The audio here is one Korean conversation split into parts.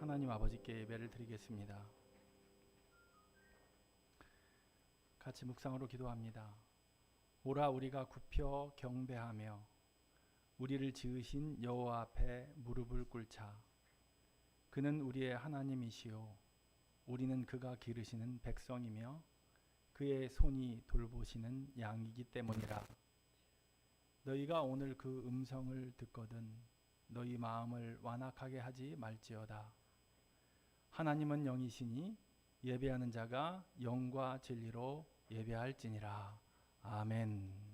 하나님 아버지께 예배를 드리겠습니다. 같이 묵상으로 기도합니다. 오라 우리가 굽혀 경배하며 우리를 지으신 여호와 앞에 무릎을 꿇자. 그는 우리의 하나님이시요 우리는 그가 기르시는 백성이며 그의 손이 돌보시는 양이기 때문이라. 너희가 오늘 그 음성을 듣거든 너희 마음을 완악하게 하지 말지어다. 하나님은 영이시니 예배하는 자가 영과 진리로 예배할지니라. 아멘.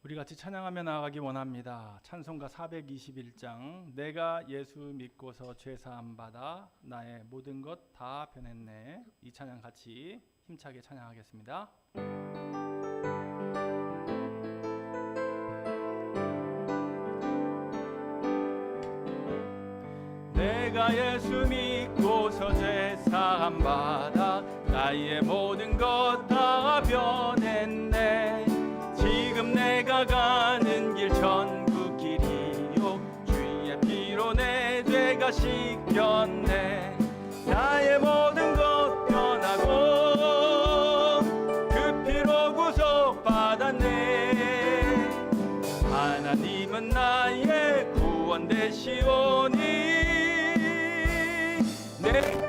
우리 같이 찬양하며 나아가기 원합니다. 찬송가 421장 내가 예수 믿고서 죄사함 받아 나의 모든 것 다 변했네. 이 찬양 같이 힘차게 찬양하겠습니다. 내가 예수 믿고서 죄사함 받아 나의 모든 것 다 변했네. 지금 내가 가는 길 전국 길이요 주의 피로 내 죄가 씻겼네. 나의 모든 것 변하고 그 피로 구속받았네. 하나님은 나의 구원 되시오니 내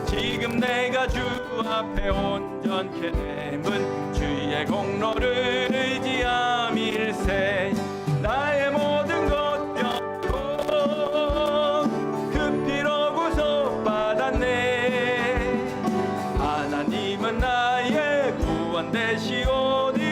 지금 내가 주 앞에 온전케 됨은 주의 공로를 의지함일세. 나의 모든 것 변하고 그 피로 구속받았네. 하나님은 나의 구원 되시오니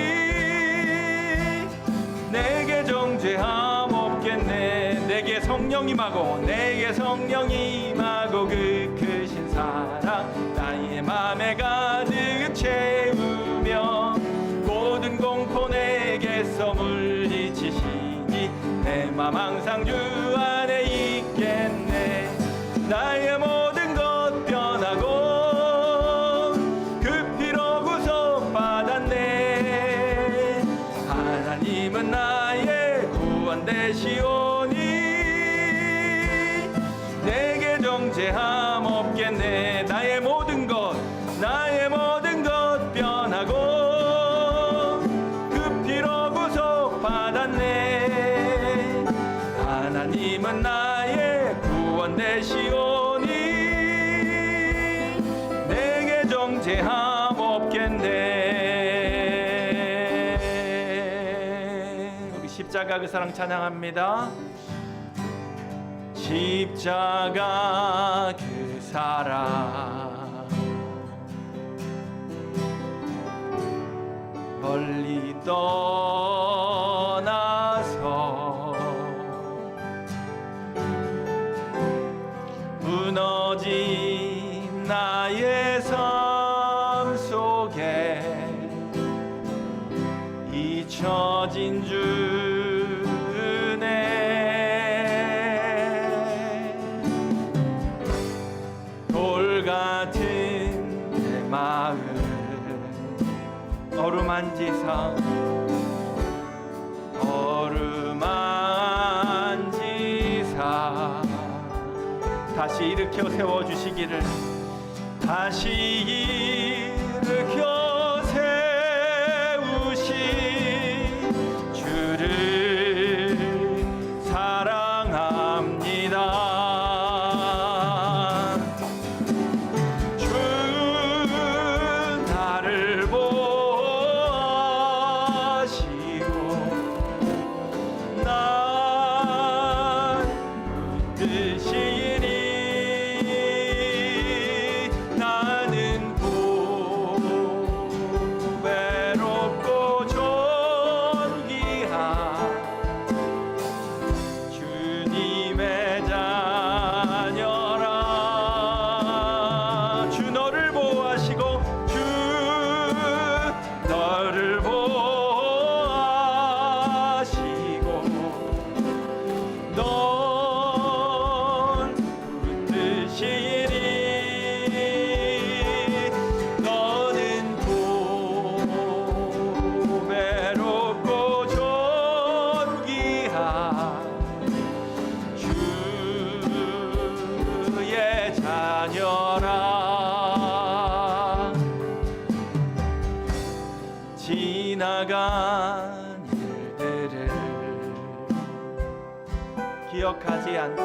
내게 정죄함 없겠네. 내게 성령 임하고 내게 성령 임하고 그 크신 사랑 나의 맘에 가득 채우며 모든 공포 내게서 물리치시니 내 맘 항상 주 안에 있겠네. 나의 모든 것 변하고 그 피로 구속받았네. 하나님은 나의 구원 되시오니 내게 정죄함 없겠네. 나의 모든 것 변하고 그 피로 구속받았네. 하나님은 나의 구원 되시오니 내게 정죄함 없겠네. 우리 십자가 그 사랑 찬양합니다. 십자가 그 사랑 멀리 떠나서 무너진 나의 삶 속에 잊혀진 주네 돌 같은 내 마음 어루만지사 다시 일으켜 세워주시기를 다시 일으켜 세우신 주를 사랑합니다. 주 나를 보시고 난 붙드시니 지나간 일들을 기억하지 않고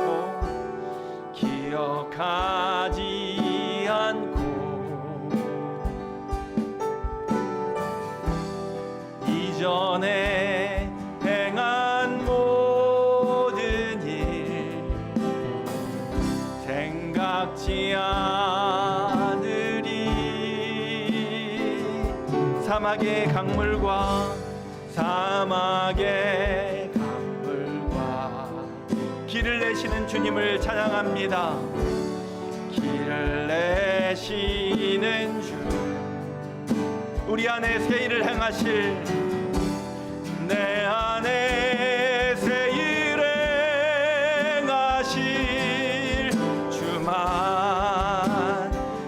이전에 행한 모든 일 생각지 않으리 사막의 강물과 길을 내시는 주님을 찬양합니다. 길을 내시는 주 우리 안에 새 일을 행하실 내 안에 새 일을 행하실 주만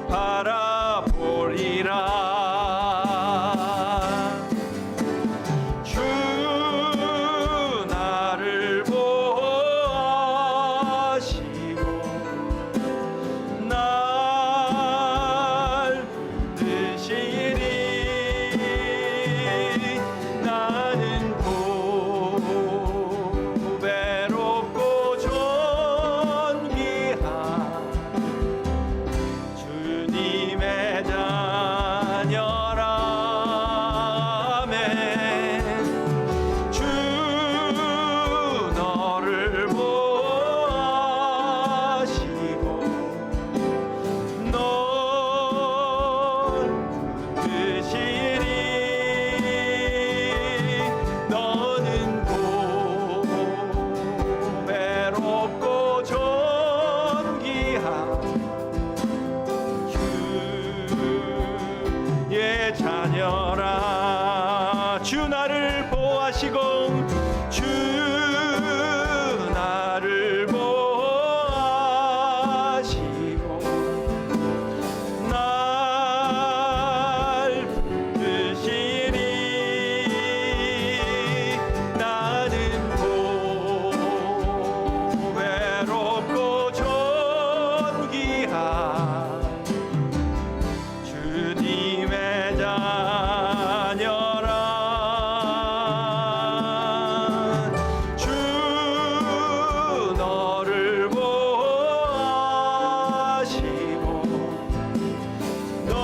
바라보리라. 자녀라 주 나를 보호하시고 주 나를 보호하시고 날 붙드시니 나는 보배롭고 존귀한 주님의 자녀라. 주 너를 보호하시고 널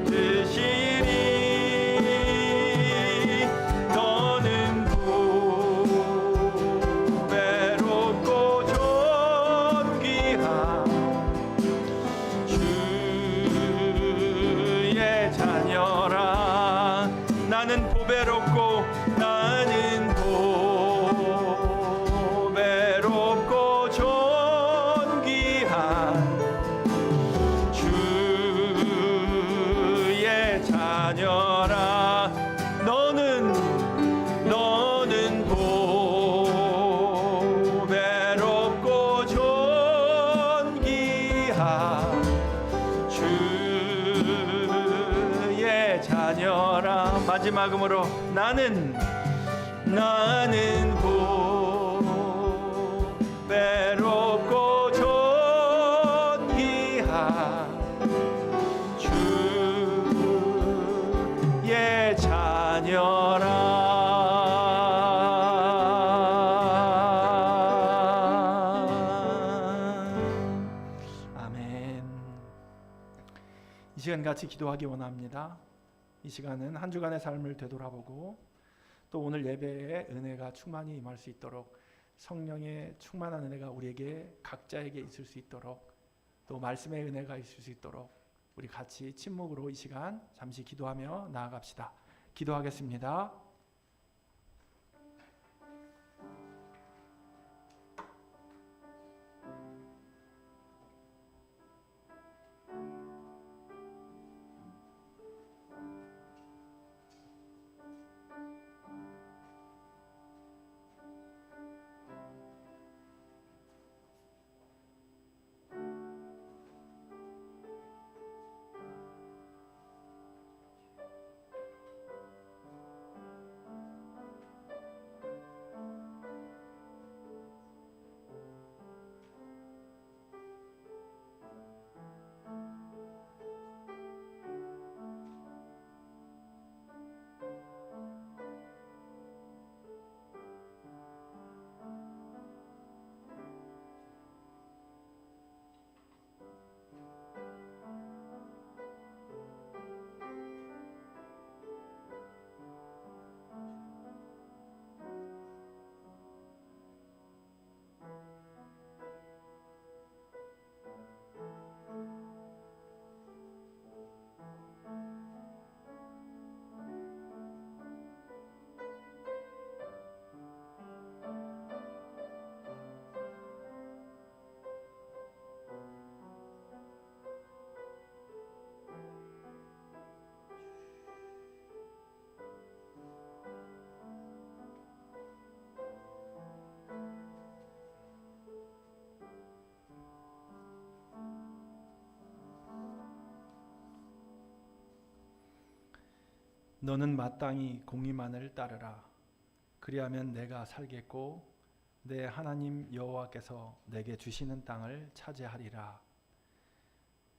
붙드시니 너는 보배롭고 존귀한 주의 자녀라. 나는 보배롭고 존귀한 주의 자녀라. 주의 자녀라. 마지막으로 나는 외롭고 존귀한 주의 자녀라. 이 시간 같이 기도하기 원합니다. 이 시간은 한 주간의 삶을 되돌아보고 또 오늘 예배에 은혜가 충만히 임할 수 있도록 성령의 충만한 은혜가 우리에게 각자에게 있을 수 있도록 또 말씀의 은혜가 있을 수 있도록 우리 같이 침묵으로 이 시간 잠시 기도하며 나아갑시다. 기도하겠습니다. 너는 마땅히 공의만을 따르라. 그리하면 내가 살겠고 내 하나님 여호와께서 내게 주시는 땅을 차지하리라.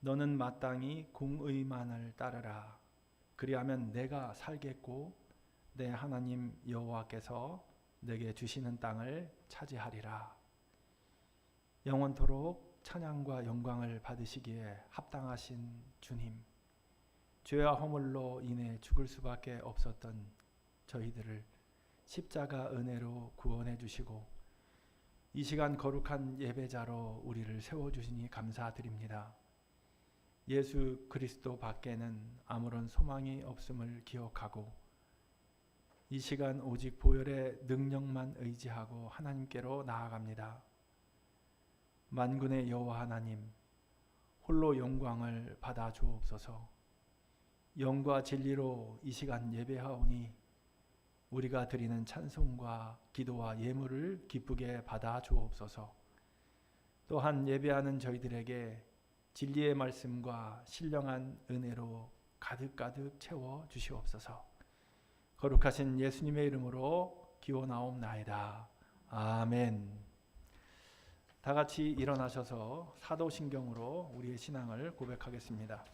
너는 마땅히 공의만을 따르라. 그리하면 내가 살겠고 내 하나님 여호와께서 내게 주시는 땅을 차지하리라. 영원토록 찬양과 영광을 받으시기에 합당하신 주님, 죄와 허물로 인해 죽을 수밖에 없었던 저희들을 십자가 은혜로 구원해 주시고 이 시간 거룩한 예배자로 우리를 세워주시니 감사드립니다. 예수 그리스도 밖에는 아무런 소망이 없음을 기억하고 이 시간 오직 보혈의 능력만 의지하고 하나님께로 나아갑니다. 만군의 여호와 하나님, 홀로 영광을 받아 주옵소서. 영과 진리로 이 시간 예배하오니 우리가 드리는 찬송과 기도와 예물을 기쁘게 받아 주옵소서. 또한 예배하는 저희들에게 진리의 말씀과 신령한 은혜로 가득가득 채워 주시옵소서. 거룩하신 예수님의 이름으로 기원하옵나이다. 아멘. 다 같이 일어나셔서 사도신경으로 우리의 신앙을 고백하겠습니다.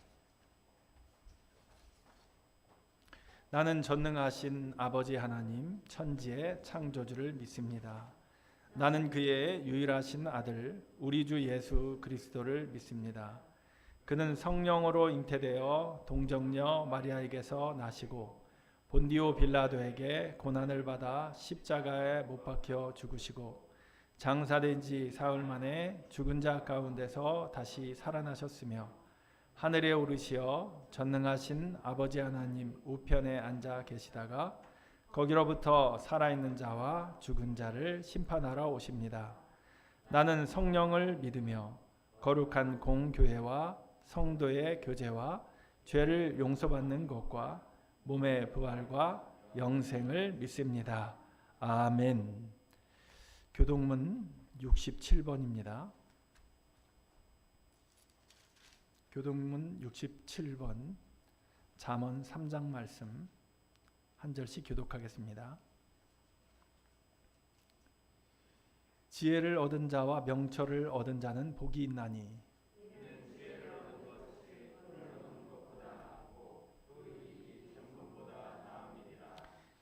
나는 전능하신 아버지 하나님 천지의 창조주를 믿습니다. 나는 그의 유일하신 아들 우리 주 예수 그리스도를 믿습니다. 그는 성령으로 잉태되어 동정녀 마리아에게서 나시고 본디오 빌라도에게 고난을 받아 십자가에 못 박혀 죽으시고 장사된 지 사흘 만에 죽은 자 가운데서 다시 살아나셨으며 하늘에 오르시어 전능하신 아버지 하나님 우편에 앉아 계시다가 거기로부터 살아있는 자와 죽은 자를 심판하러 오십니다. 나는 성령을 믿으며 거룩한 공교회와 성도의 교제와 죄를 용서받는 것과 몸의 부활과 영생을 믿습니다. 아멘. 교동문 67번입니다. 교동문 67번 잠언 3장 말씀 한 절씩 교독하겠습니다. 지혜를 얻은 자와 명철을 얻은 자는 복이 있나니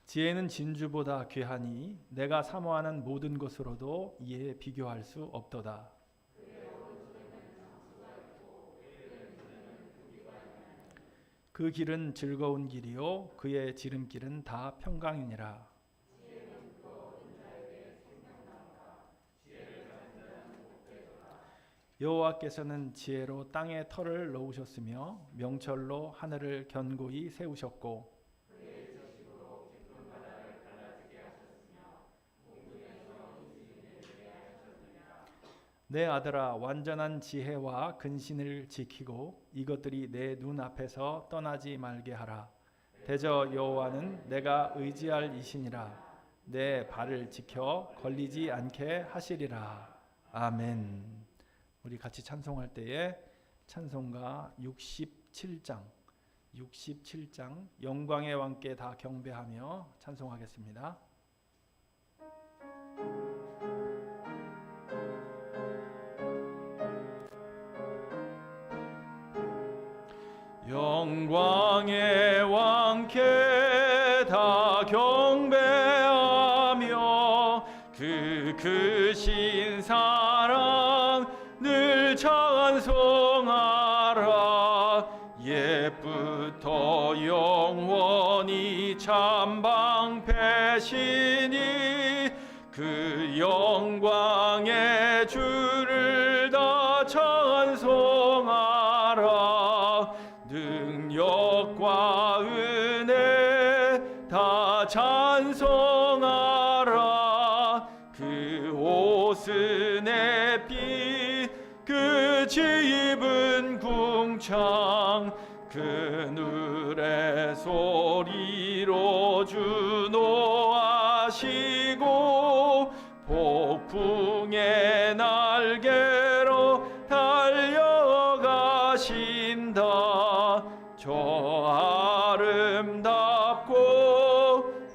지혜는 진주보다 귀하니 내가 사모하는 모든 것으로도 이에 비교할 수 없도다. 그 길은 즐거운 길이요 그의 지름길은 다 평강이니라. 여호와께서는 지혜로 땅에 터를 놓으셨으며 명철로 하늘을 견고히 세우셨고 내 아들아 완전한 지혜와 근신을 지키고 이것들이 내 눈앞에서 떠나지 말게 하라. 대저 여호와는 내가 의지할 이시니라. 내 발을 지켜 걸리지 않게 하시리라. 아멘. 우리 같이 찬송할 때에 찬송가 67장 영광의 왕께 다 경배하며 찬송하겠습니다. 영광의 왕께 다 경배하며 그 크신 사랑 늘 찬송하라. 옛부터 영원히 참방패시니 그 영광의 주를 다 찬송하라. 능력과 은혜 다 찬송하라. 그 옷은 햇빛 그 집은 궁창 그늘의 소리로 주노하시고 폭풍의 날개로 달려가신다. 저 아름답고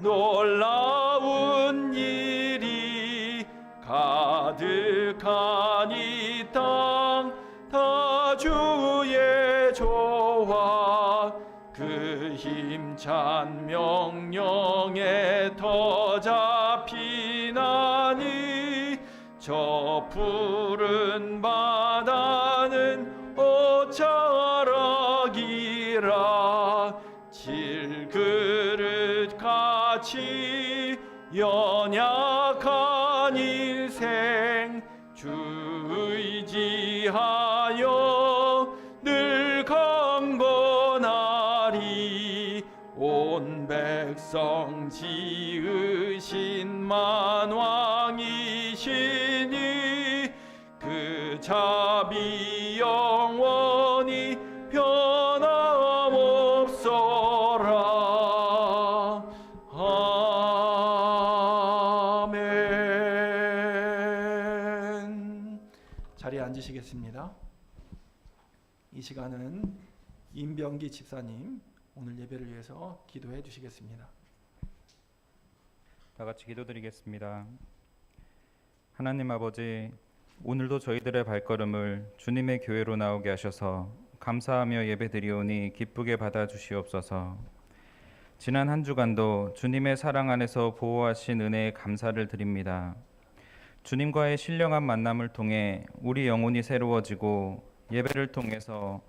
놀라운 일이 가득한 이 땅 다 주의 조화 그 힘찬 명령에 더 잡히나니 저 푸른 바다는 옷자락이라. 질그릇 같이 연약한 인생 주 의지하여 늘 강건하리. 온 백성 지으신 만왕이시니 그 자비 영원히 변함없어라. 아멘. 자리에 앉으시겠습니다. 이 시간은 임병기 집사님 오늘 예배를 위해서 기도해 주시겠습니다. 다 같이 기도드리겠습니다. 하나님 아버지, 오늘도 저희들의 발걸음을 주님의 교회로 나오게 하셔서 감사하며 예배드리오니 기쁘게 받아주시옵소서. 지난 한 주간도 주님의 사랑 안에서 보호하신 은혜에 감사를 드립니다. 주님과의 신령한 만남을 통해 우리 영혼이 새로워지고 예배를 통해서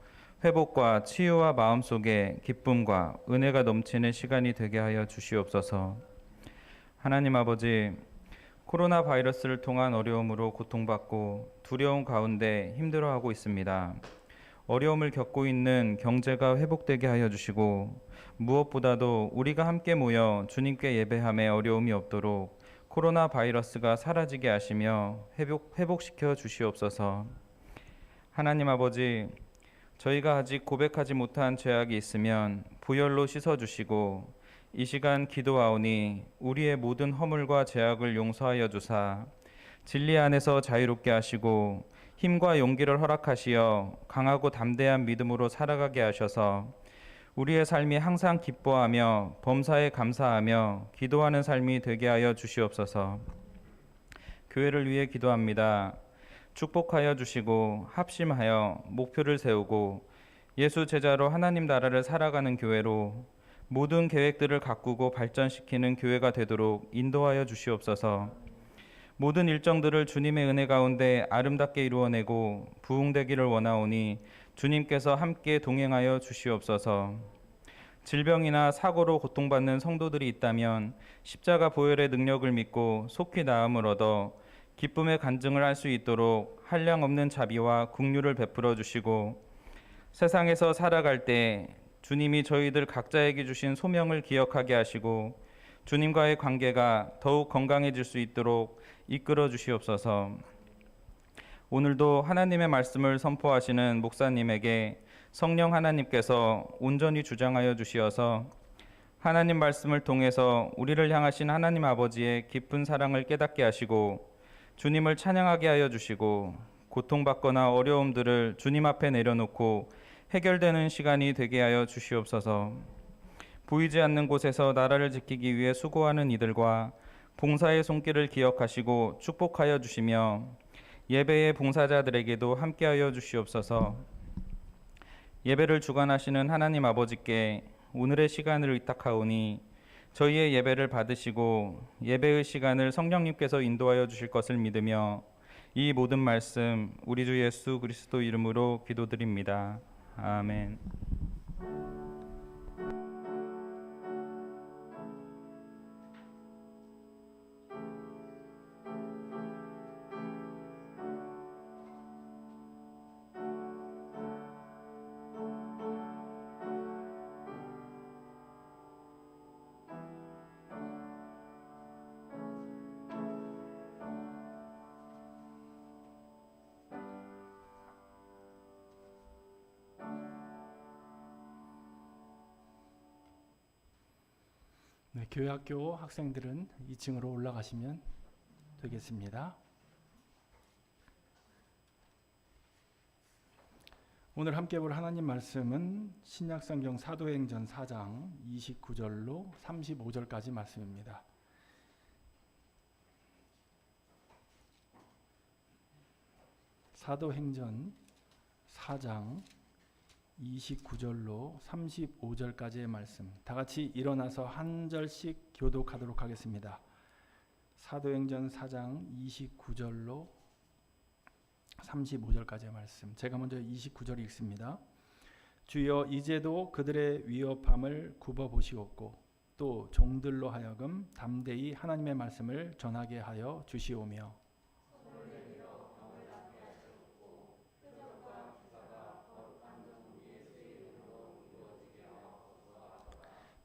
회복과 치유와 마음속에 기쁨과 은혜가 넘치는 시간이 되게 하여 주시옵소서. 하나님 아버지, 코로나 바이러스를 통한 어려움으로 고통받고 두려움 가운데 힘들어하고 있습니다. 어려움을 겪고 있는 경제가 회복되게 하여 주시고 무엇보다도 우리가 함께 모여 주님께 예배함에 어려움이 없도록 코로나 바이러스가 사라지게 하시며 회복시켜 주시옵소서. 하나님 아버지, 저희가 아직 고백하지 못한 죄악이 있으면 보혈로 씻어주시고 이 시간 기도하오니 우리의 모든 허물과 죄악을 용서하여 주사 진리 안에서 자유롭게 하시고 힘과 용기를 허락하시어 강하고 담대한 믿음으로 살아가게 하셔서 우리의 삶이 항상 기뻐하며 범사에 감사하며 기도하는 삶이 되게 하여 주시옵소서. 교회를 위해 기도합니다. 축복하여 주시고 합심하여 목표를 세우고 예수 제자로 하나님 나라를 살아가는 교회로 모든 계획들을 가꾸고 발전시키는 교회가 되도록 인도하여 주시옵소서. 모든 일정들을 주님의 은혜 가운데 아름답게 이루어내고 부흥되기를 원하오니 주님께서 함께 동행하여 주시옵소서. 질병이나 사고로 고통받는 성도들이 있다면 십자가 보혈의 능력을 믿고 속히 나음을 얻어 기쁨의 간증을 할 수 있도록 한량없는 자비와 긍휼을 베풀어 주시고 세상에서 살아갈 때 주님이 저희들 각자에게 주신 소명을 기억하게 하시고 주님과의 관계가 더욱 건강해질 수 있도록 이끌어 주시옵소서. 오늘도 하나님의 말씀을 선포하시는 목사님에게 성령 하나님께서 온전히 주장하여 주시어서 하나님 말씀을 통해서 우리를 향하신 하나님 아버지의 깊은 사랑을 깨닫게 하시고 주님을 찬양하게 하여 주시고 고통받거나 어려움들을 주님 앞에 내려놓고 해결되는 시간이 되게 하여 주시옵소서. 보이지 않는 곳에서 나라를 지키기 위해 수고하는 이들과 봉사의 손길을 기억하시고 축복하여 주시며 예배의 봉사자들에게도 함께하여 주시옵소서. 예배를 주관하시는 하나님 아버지께 오늘의 시간을 의탁하오니 저희의 예배를 받으시고 예배의 시간을 성령님께서 인도하여 주실 것을 믿으며 이 모든 말씀 우리 주 예수 그리스도 이름으로 기도드립니다. 아멘. 네, 교회학교 학생들은 2층으로 올라가시면 되겠습니다. 오늘 함께 볼 하나님 말씀은 신약성경 사도행전 4장 29절로 35절까지 말씀입니다. 사도행전 4장 29절로 35절까지의 말씀, 다 같이 일어나서 한 절씩 교독하도록 하겠습니다. 사도행전 4장 29절로 35절까지의 말씀, 제가 먼저 29절 읽습니다. 주여 이제도 그들의 위협함을 굽어보시옵고 또 종들로 하여금 담대히 하나님의 말씀을 전하게 하여 주시오며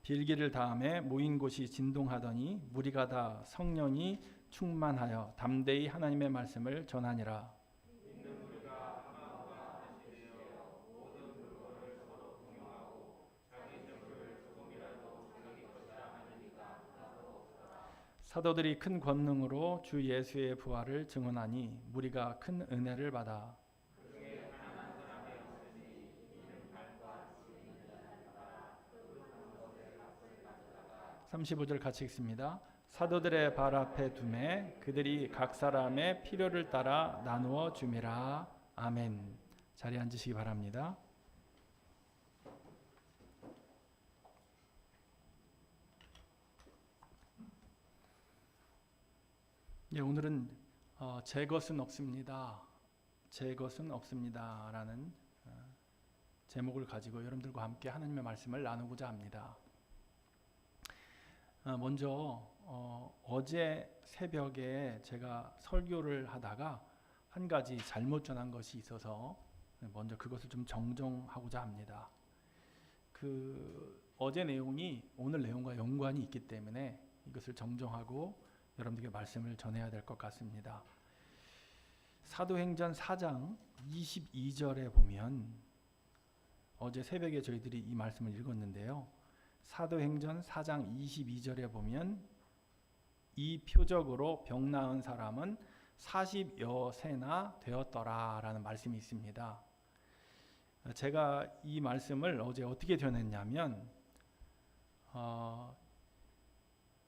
빌기를 다음에 모인 곳이 진동하더니 무리가 다 성령이 충만하여 담대히 하나님의 말씀을 전하니라. 사도들이 큰 권능으로 주 예수의 부활을 증언하니 무리가 큰 은혜를 받아 35절 같이 읽습니다. 사도들의 발 앞에 두매 그들이 각 사람의 필요를 따라 나누어 줌이라. 아멘. 자리에 앉으시기 바랍니다. 예, 오늘은 제 것은 없습니다. 제 것은 없습니다. 라는 제목을 가지고 여러분들과 함께 하나님의 말씀을 나누고자 합니다. 먼저 어제 새벽에 제가 설교를 하다가 한 가지 잘못 전한 것이 있어서 먼저 그것을 좀 정정하고자 합니다. 어제 내용이 오늘 내용과 연관이 있기 때문에 이것을 정정하고 여러분들에게 말씀을 전해야 될 것 같습니다. 사도행전 4장 22절에 보면 어제 새벽에 저희들이 이 말씀을 읽었는데요. 사도행전 4장 22절에 보면 이 표적으로 병 나은 사람은 40여 세나 되었더라 라는 말씀이 있습니다. 제가 이 말씀을 어제 어떻게 전했냐면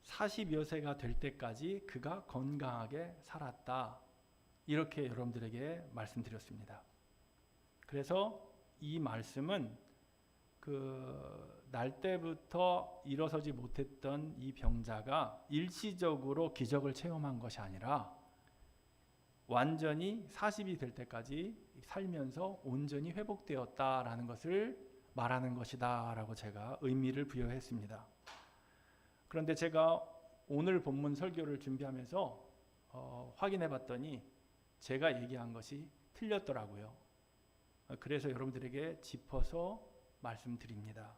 40여 세가 될 때까지 그가 건강하게 살았다. 이렇게 여러분들에게 말씀드렸습니다. 그래서 이 말씀은 날 때부터 일어서지 못했던 이 병자가 일시적으로 기적을 체험한 것이 아니라 완전히 40이 될 때까지 살면서 온전히 회복되었다라는 것을 말하는 것이다 라고 제가 의미를 부여했습니다. 그런데 제가 오늘 본문 설교를 준비하면서 확인해 봤더니 제가 얘기한 것이 틀렸더라고요. 그래서 여러분들에게 짚어서 말씀드립니다.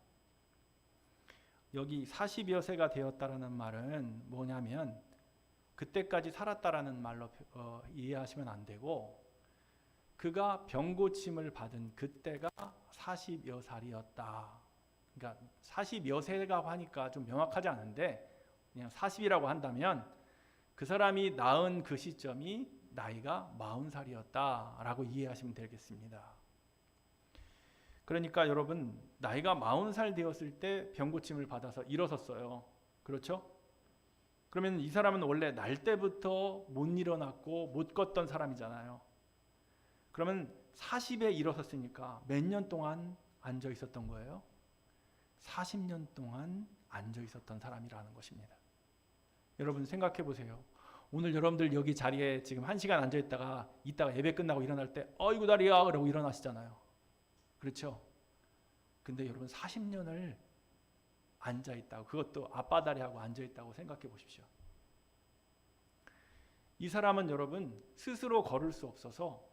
여기 40여 세가 되었다라는 말은 뭐냐면 그때까지 살았다라는 말로 이해하시면 안 되고, 그가 병고침을 받은 그때가 40여 살이었다. 그러니까 40여 세가 하니까 좀 명확하지 않은데 그냥 40이라고 한다면 그 사람이 낳은 그 시점이 나이가 40살이었다라고 이해하시면 되겠습니다. 그러니까 여러분, 나이가 40살 되었을 때 병고침을 받아서 일어섰어요. 그렇죠? 그러면 이 사람은 원래 날 때부터 못 일어났고 못 걷던 사람이잖아요. 그러면 40에 일어섰으니까 몇 년 동안 앉아 있었던 거예요? 40년 동안 앉아 있었던 사람이라는 것입니다. 여러분 생각해 보세요. 오늘 여러분들 여기 자리에 지금 1시간 앉아 있다가 이따가 예배 끝나고 일어날 때 어이구 다리야 그러고 일어나시잖아요. 그렇죠? 근데 여러분 40년을 앉아 있다고, 그것도 아빠 다리하고 앉아 있다고 생각해 보십시오. 이 사람은 여러분 스스로 걸을 수 없어서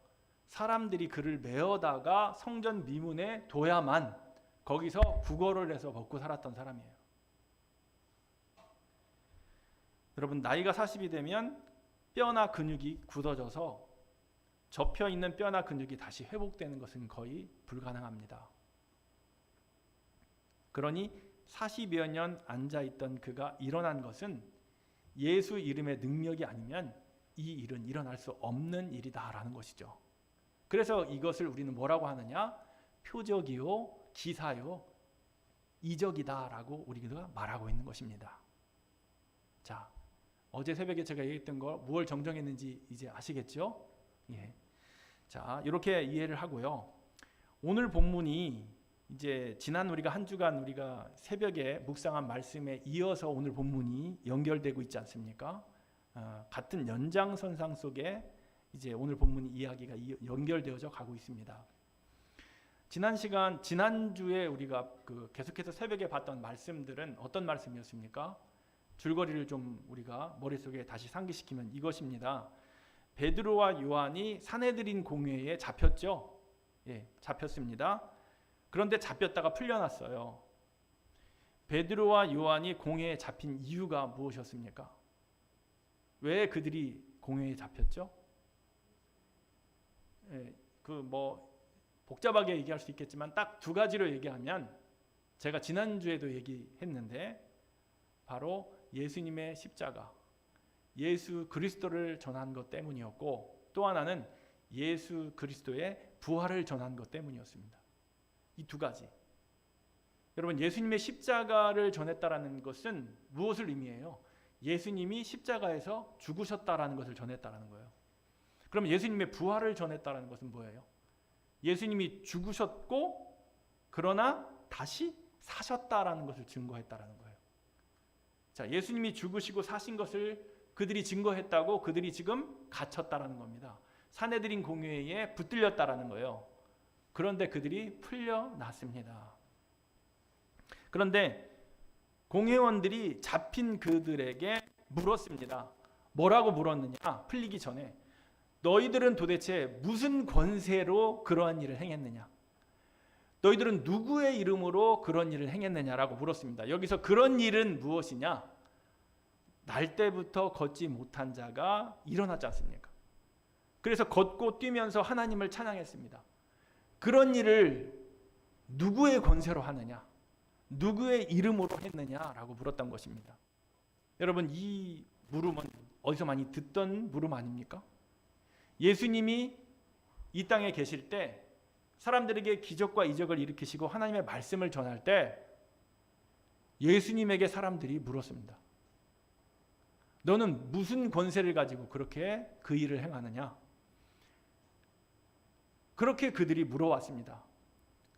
사람들이 그를 메어다가 성전 미문에 둬야만 거기서 구걸을 해서 먹고 살았던 사람이에요. 여러분, 나이가 40이 되면 뼈나 근육이 굳어져서 접혀 있는 뼈나 근육이 다시 회복되는 것은 거의 불가능합니다. 그러니 40여 년 앉아있던 그가 일어난 것은 예수 이름의 능력이 아니면 이 일은 일어날 수 없는 일이다라는 것이죠. 그래서 이것을 우리는 뭐라고 하느냐? 표적이요, 기사요, 이적이다라고 우리가 말하고 있는 것입니다. 자, 어제 새벽에 제가 얘기했던 거 무엇을 정정했는지 이제 아시겠죠? 예. 자, 이렇게 이해를 하고요. 오늘 본문이 이제 지난 우리가 한 주간 우리가 새벽에 묵상한 말씀에 이어서 오늘 본문이 연결되고 있지 않습니까? 같은 연장선상 속에 이제 오늘 본문 이야기가 연결되어져 가고 있습니다. 지난주에 우리가 계속해서 새벽에 봤던 말씀들은 어떤 말씀이었습니까? 줄거리를 좀 우리가 머릿속에 다시 상기시키면 이것입니다. 베드로와 요한이 산헤드린 공회에 잡혔죠. 예, 잡혔습니다. 그런데 잡혔다가 풀려났어요. 베드로와 요한이 공회에 잡힌 이유가 무엇이었습니까? 왜 그들이 공회에 잡혔죠? 예, 복잡하게 얘기할 수 있겠지만 딱 두 가지로 얘기하면, 제가 지난주에도 얘기했는데 바로 예수님의 십자가, 예수 그리스도를 전한 것 때문이었고, 또 하나는 예수 그리스도의 부활을 전한 것 때문이었습니다. 이 두 가지. 여러분, 예수님의 십자가를 전했다라는 것은 무엇을 의미해요? 예수님이 십자가에서 죽으셨다라는 것을 전했다라는 거예요. 그럼 예수님의 부활을 전했다라는 것은 뭐예요? 예수님이 죽으셨고 그러나 다시 사셨다라는 것을 증거했다라는 거예요. 자, 예수님이 죽으시고 사신 것을 그들이 증거했다고 그들이 지금 갇혔다라는 겁니다. 산헤드린 공회에 붙들렸다라는 거예요. 그런데 그들이 풀려났습니다. 그런데 공회원들이 잡힌 그들에게 물었습니다. 뭐라고 물었느냐? 풀리기 전에 너희들은 도대체 무슨 권세로 그러한 일을 행했느냐? 너희들은 누구의 이름으로 그런 일을 행했느냐라고 물었습니다. 여기서 그런 일은 무엇이냐? 날 때부터 걷지 못한 자가 일어났지 않습니까? 그래서 걷고 뛰면서 하나님을 찬양했습니다. 그런 일을 누구의 권세로 하느냐? 누구의 이름으로 했느냐라고 물었던 것입니다. 여러분, 이 물음은 어디서 많이 듣던 물음 아닙니까? 예수님이 이 땅에 계실 때 사람들에게 기적과 이적을 일으키시고 하나님의 말씀을 전할 때 예수님에게 사람들이 물었습니다. 너는 무슨 권세를 가지고 그렇게 그 일을 행하느냐? 그렇게 그들이 물어왔습니다.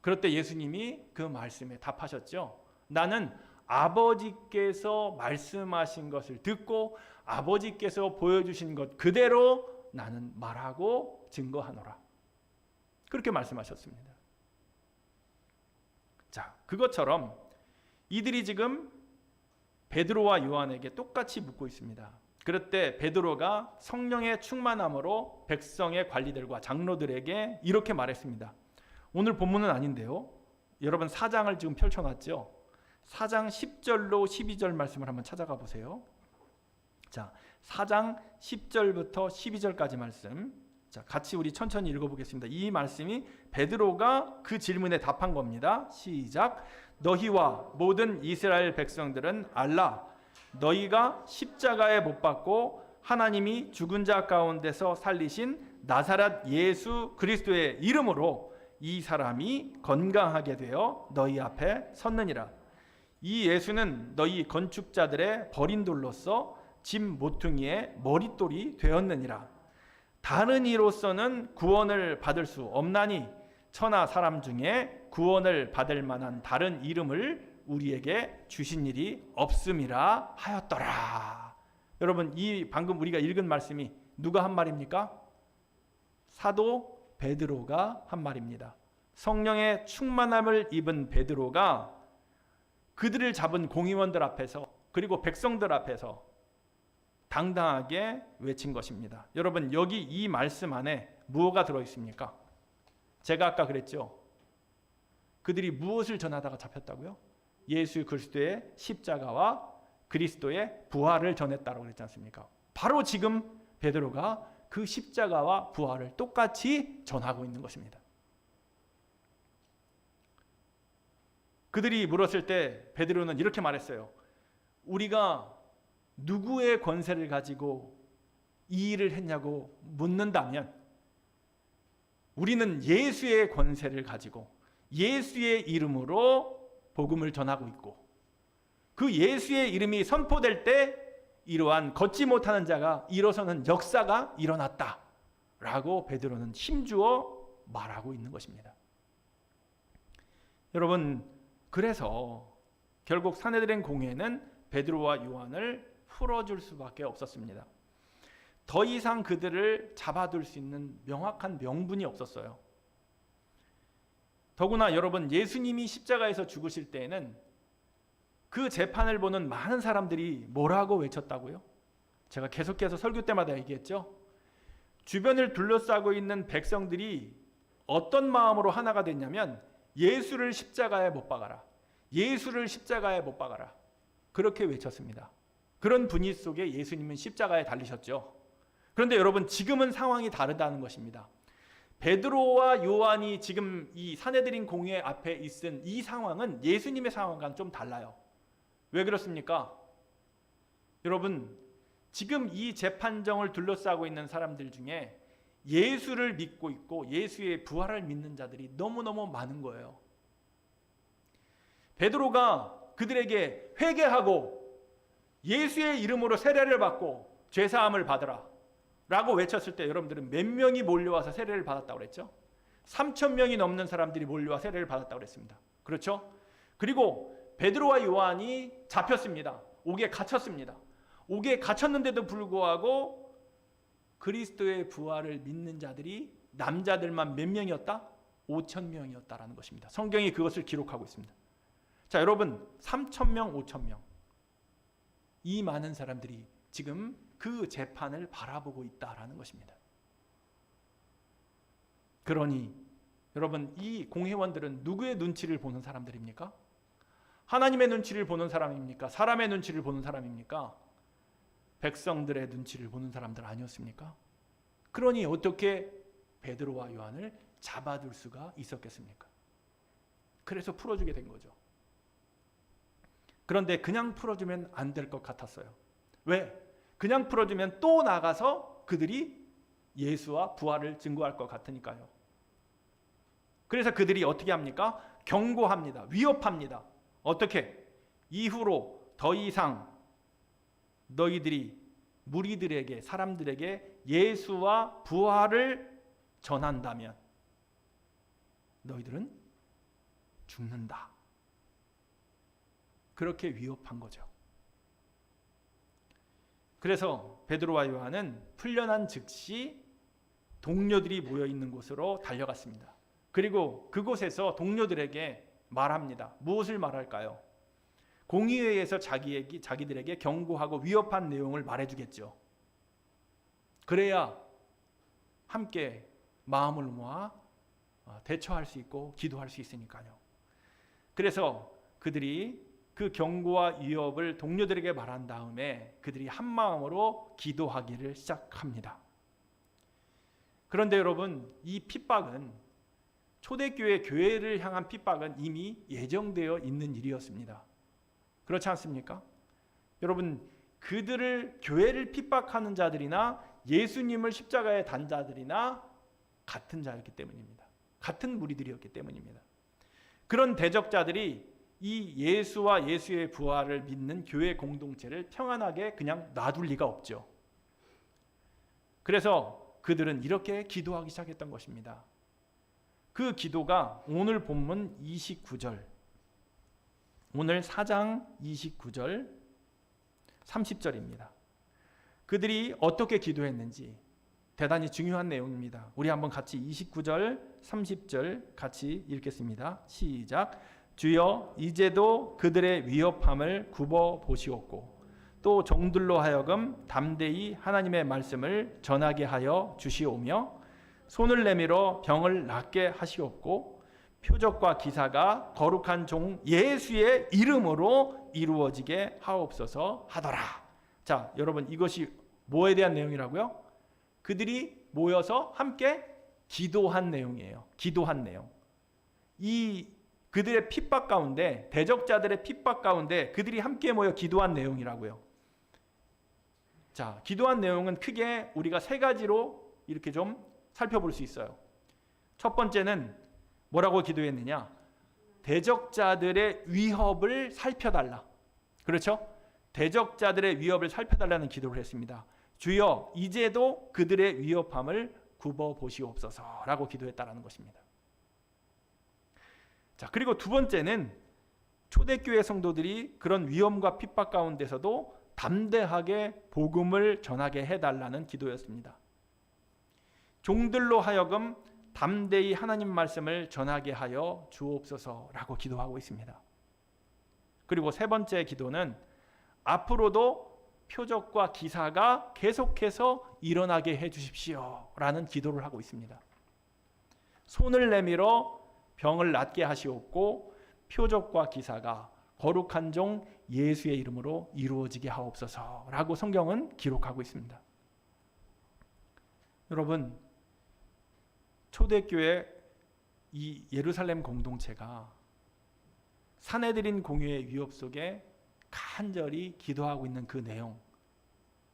그럴 때 예수님이 그 말씀에 답하셨죠. 나는 아버지께서 말씀하신 것을 듣고 아버지께서 보여주신 것 그대로 나는 말하고 증거하노라. 그렇게 말씀하셨습니다. 자, 그것처럼 이들이 지금 베드로와 요한에게 똑같이 묻고 있습니다. 그럴 때 베드로가 성령의 충만함으로 백성의 관리들과 장로들에게 이렇게 말했습니다. 오늘 본문은 아닌데요. 여러분 4장을 지금 펼쳐놨죠. 4장 10절로 12절 말씀을 한번 찾아가 보세요. 자, 4장 10절부터 12절까지 말씀. 자, 같이 우리 천천히 읽어보겠습니다. 이 말씀이 베드로가 그 질문에 답한 겁니다. 시작. 너희와 모든 이스라엘 백성들은 알라. 너희가 십자가에 못 박고 하나님이 죽은 자 가운데서 살리신 나사렛 예수 그리스도의 이름으로 이 사람이 건강하게 되어 너희 앞에 섰느니라. 이 예수는 너희 건축자들의 버린 돌로서 집 모퉁이의 머릿돌이 되었느니라. 다른 이로서는 구원을 받을 수 없나니 천하 사람 중에 구원을 받을 만한 다른 이름을 우리에게 주신 일이 없음이라 하였더라. 여러분, 이 방금 우리가 읽은 말씀이 누가 한 말입니까? 사도 베드로가 한 말입니다. 성령의 충만함을 입은 베드로가 그들을 잡은 공의원들 앞에서 그리고 백성들 앞에서 당당하게 외친 것입니다. 여러분, 여기 이 말씀 안에 무엇가 들어있습니까? 제가 아까 그랬죠. 그들이 무엇을 전하다가 잡혔다고요? 예수 그리스도의 십자가와 그리스도의 부활을 전했다고 그랬지 않습니까? 바로 지금 베드로가 그 십자가와 부활을 똑같이 전하고 있는 것입니다. 그들이 물었을 때 베드로는 이렇게 말했어요. 우리가 누구의 권세를 가지고 이 일을 했냐고 묻는다면 우리는 예수의 권세를 가지고 예수의 이름으로 복음을 전하고 있고 그 예수의 이름이 선포될 때 이러한 걷지 못하는 자가 일어서는 역사가 일어났다라고 베드로는 힘주어 말하고 있는 것입니다. 여러분, 그래서 결국 산헤드린 공회는 베드로와 요한을 풀어줄 수밖에 없었습니다. 더 이상 그들을 잡아둘 수 있는 명확한 명분이 없었어요. 더구나 여러분, 예수님이 십자가에서 죽으실 때에는 그 재판을 보는 많은 사람들이 뭐라고 외쳤다고요? 제가 계속해서 설교 때마다 얘기했죠. 주변을 둘러싸고 있는 백성들이 어떤 마음으로 하나가 됐냐면 예수를 십자가에 못 박아라. 예수를 십자가에 못 박아라. 그렇게 외쳤습니다. 그런 분위기 속에 예수님은 십자가에 달리셨죠. 그런데 여러분, 지금은 상황이 다르다는 것입니다. 베드로와 요한이 지금 이 산헤드린 공회 앞에 있은 이 상황은 예수님의 상황과는 좀 달라요. 왜 그렇습니까? 여러분, 지금 이 재판정을 둘러싸고 있는 사람들 중에 예수를 믿고 있고 예수의 부활을 믿는 자들이 너무너무 많은 거예요. 베드로가 그들에게 회개하고 예수의 이름으로 세례를 받고 죄사함을 받으라 라고 외쳤을 때 여러분들은 몇 명이 몰려와서 세례를 받았다고 그랬죠? 3,000명이 넘는 사람들이 몰려와 세례를 받았다고 그랬습니다. 그렇죠? 그리고 베드로와 요한이 잡혔습니다. 옥에 갇혔습니다. 옥에 갇혔는데도 불구하고 그리스도의 부활을 믿는 자들이 남자들만 몇 명이었다? 5,000명이었다라는 것입니다. 성경이 그것을 기록하고 있습니다. 자, 여러분, 3,000명, 5,000명. 이 많은 사람들이 지금 그 재판을 바라보고 있다라는 것입니다. 그러니 여러분, 이 공회원들은 누구의 눈치를 보는 사람들입니까? 하나님의 눈치를 보는 사람입니까? 사람의 눈치를 보는 사람입니까? 백성들의 눈치를 보는 사람들 아니었습니까? 그러니 어떻게 베드로와 요한을 잡아둘 수가 있었겠습니까? 그래서 풀어주게 된 거죠. 그런데 그냥 풀어주면 안 될 것 같았어요. 왜? 그냥 풀어주면 또 나가서 그들이 예수와 부활을 증거할 것 같으니까요. 그래서 그들이 어떻게 합니까? 경고합니다. 위협합니다. 어떻게? 이후로 더 이상 너희들이 무리들에게, 사람들에게 예수와 부활을 전한다면 너희들은 죽는다. 그렇게 위협한 거죠. 그래서 베드로와 요한은 풀려난 즉시 동료들이 모여 있는 곳으로 달려갔습니다. 그리고 그곳에서 동료들에게 말합니다. 무엇을 말할까요? 공의회에서 자기들에게 경고하고 위협한 내용을 말해주겠죠. 그래야 함께 마음을 모아 대처할 수 있고 기도할 수 있으니까요. 그래서 그들이 그 경고와 위협을 동료들에게 말한 다음에 그들이 한 마음으로 기도하기를 시작합니다. 그런데 여러분, 이 핍박은, 초대교회 교회를 향한 핍박은 이미 예정되어 있는 일이었습니다. 그렇지 않습니까? 여러분, 그들을, 교회를 핍박하는 자들이나 예수님을 십자가에 단 자들이나 같은 자였기 때문입니다. 같은 무리들이었기 때문입니다. 그런 대적자들이 이 예수와 예수의 부활을 믿는 교회 공동체를 평안하게 그냥 놔둘 리가 없죠. 그래서 그들은 이렇게 기도하기 시작했던 것입니다. 그 기도가 오늘 본문 29절, 오늘 4장 29절 30절입니다. 그들이 어떻게 기도했는지 대단히 중요한 내용입니다. 우리 한번 같이 29절 30절 같이 읽겠습니다. 시작. 주여, 이제도 그들의 위협함을 굽어 보시옵고 또 종들로 하여금 담대히 하나님의 말씀을 전하게 하여 주시오며 손을 내밀어 병을 낫게 하시옵고 표적과 기사가 거룩한 종 예수의 이름으로 이루어지게 하옵소서 하더라. 자, 여러분, 이것이 뭐에 대한 내용이라고요? 그들이 모여서 함께 기도한 내용이에요. 기도한 내용. 이 그들의 핍박 가운데, 대적자들의 핍박 가운데 그들이 함께 모여 기도한 내용이라고요. 자, 기도한 내용은 크게 우리가 세 가지로 이렇게 좀 살펴볼 수 있어요. 첫 번째는 뭐라고 기도했느냐? 대적자들의 위협을 살펴달라. 그렇죠? 대적자들의 위협을 살펴달라는 기도를 했습니다. 주여, 이제도 그들의 위협함을 굽어 보시옵소서라고 기도했다라는 것입니다. 자, 그리고 두 번째는 초대교회 성도들이 그런 위험과 핍박 가운데서도 담대하게 복음을 전하게 해달라는 기도였습니다. 종들로 하여금 담대히 하나님 말씀을 전하게 하여 주옵소서라고 기도하고 있습니다. 그리고 세 번째 기도는 앞으로도 표적과 기사가 계속해서 일어나게 해주십시오라는 기도를 하고 있습니다. 손을 내밀어 병을 낫게 하시옵고 표적과 기사가 거룩한 종 예수의 이름으로 이루어지게 하옵소서라고 성경은 기록하고 있습니다. 여러분, 초대교회 이 예루살렘 공동체가 사내들인 공유의 위협 속에 간절히 기도하고 있는 그 내용,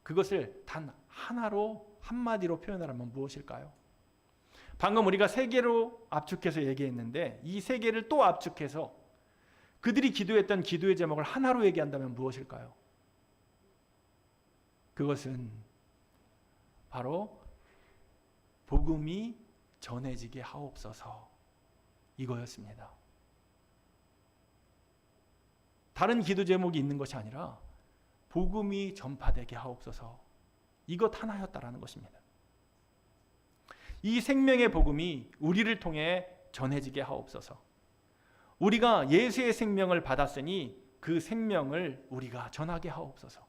그것을 단 하나로, 한마디로 표현하라면 무엇일까요? 방금 우리가 세 개로 압축해서 얘기했는데 이 세 개를 또 압축해서 그들이 기도했던 기도의 제목을 하나로 얘기한다면 무엇일까요? 그것은 바로 복음이 전해지게 하옵소서, 이거였습니다. 다른 기도 제목이 있는 것이 아니라 복음이 전파되게 하옵소서, 이것 하나였다라는 것입니다. 이 생명의 복음이 우리를 통해 전해지게 하옵소서. 우리가 예수의 생명을 받았으니 그 생명을 우리가 전하게 하옵소서.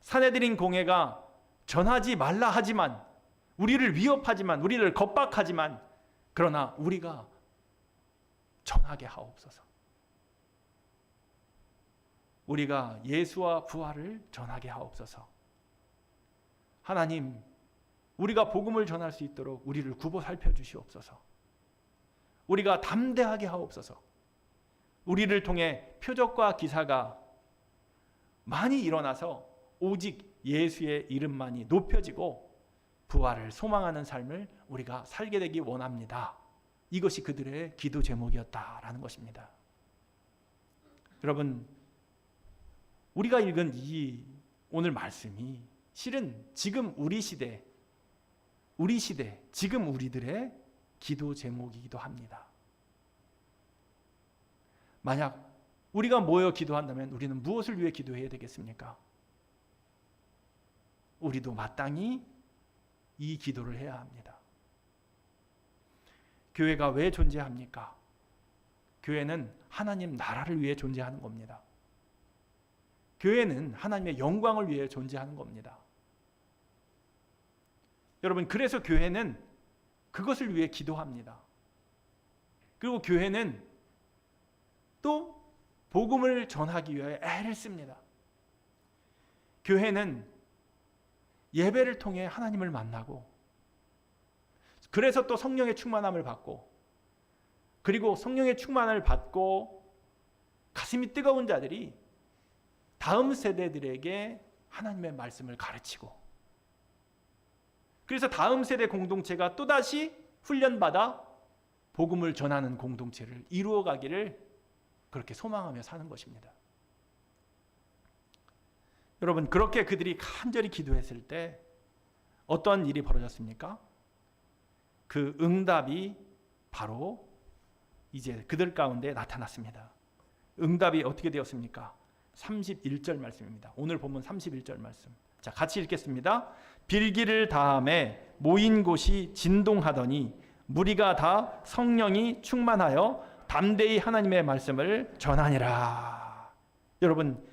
사내들인 공회가 전하지 말라 하지만, 우리를 위협하지만, 우리를 겁박하지만, 그러나 우리가 전하게 하옵소서. 우리가 예수와 부활을 전하게 하옵소서. 하나님, 우리가 복음을 전할 수 있도록 우리를 굽어 살펴주시옵소서. 우리가 담대하게 하옵소서. 우리를 통해 표적과 기사가 많이 일어나서 오직 예수의 이름만이 높여지고 부활을 소망하는 삶을 우리가 살게 되기 원합니다. 이것이 그들의 기도 제목이었다라는 것입니다. 여러분, 우리가 읽은 이 오늘 말씀이 실은 지금 우리 시대, 지금 우리들의 기도 제목이기도 합니다. 만약 우리가 모여 기도한다면 우리는 무엇을 위해 기도해야 되겠습니까? 우리도 마땅히 이 기도를 해야 합니다. 교회가 왜 존재합니까? 교회는 하나님 나라를 위해 존재하는 겁니다. 교회는 하나님의 영광을 위해 존재하는 겁니다. 여러분, 그래서 교회는 그것을 위해 기도합니다. 그리고 교회는 또 복음을 전하기 위해 애를 씁니다. 교회는 예배를 통해 하나님을 만나고, 그래서 또 성령의 충만함을 받고, 그리고 성령의 충만을 받고 가슴이 뜨거운 자들이 다음 세대들에게 하나님의 말씀을 가르치고, 그래서 다음 세대 공동체가 또다시 훈련받아 복음을 전하는 공동체를 이루어가기를 그렇게 소망하며 사는 것입니다. 여러분, 그렇게 그들이 간절히 기도했을 때 어떤 일이 벌어졌습니까? 그 응답이 바로 이제 그들 가운데 나타났습니다. 응답이 어떻게 되었습니까? 31절 말씀입니다. 오늘 본문 31절 말씀. 자, 같이 읽겠습니다. 빌기를 다함에 모인 곳이 진동하더니 무리가 다 성령이 충만하여 담대히 하나님의 말씀을 전하니라. 여러분,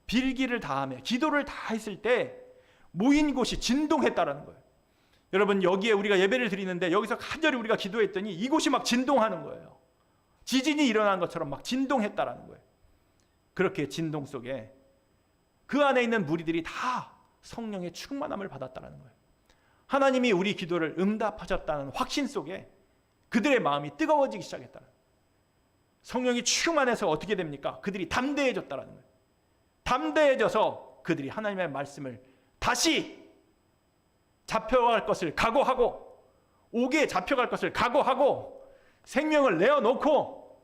빌기를 다함에, 기도를 다 했을 때 모인 곳이 진동했다라는 거예요. 여러분, 여기에 우리가 예배를 드리는데 여기서 간절히 우리가 기도했더니 이곳이 막 진동하는 거예요. 지진이 일어난 것처럼 막 진동했다라는 거예요. 그렇게 진동 속에 그 안에 있는 무리들이 다 성령의 충만함을 받았다라는 거예요. 하나님이 우리 기도를 응답하셨다는 확신 속에 그들의 마음이 뜨거워지기 시작했다는 거예요. 성령이 충만해서 어떻게 됩니까? 그들이 담대해졌다라는 거예요. 담대해져서 그들이 하나님의 말씀을 다시 잡혀갈 것을 각오하고, 옥에 잡혀갈 것을 각오하고 생명을 내어놓고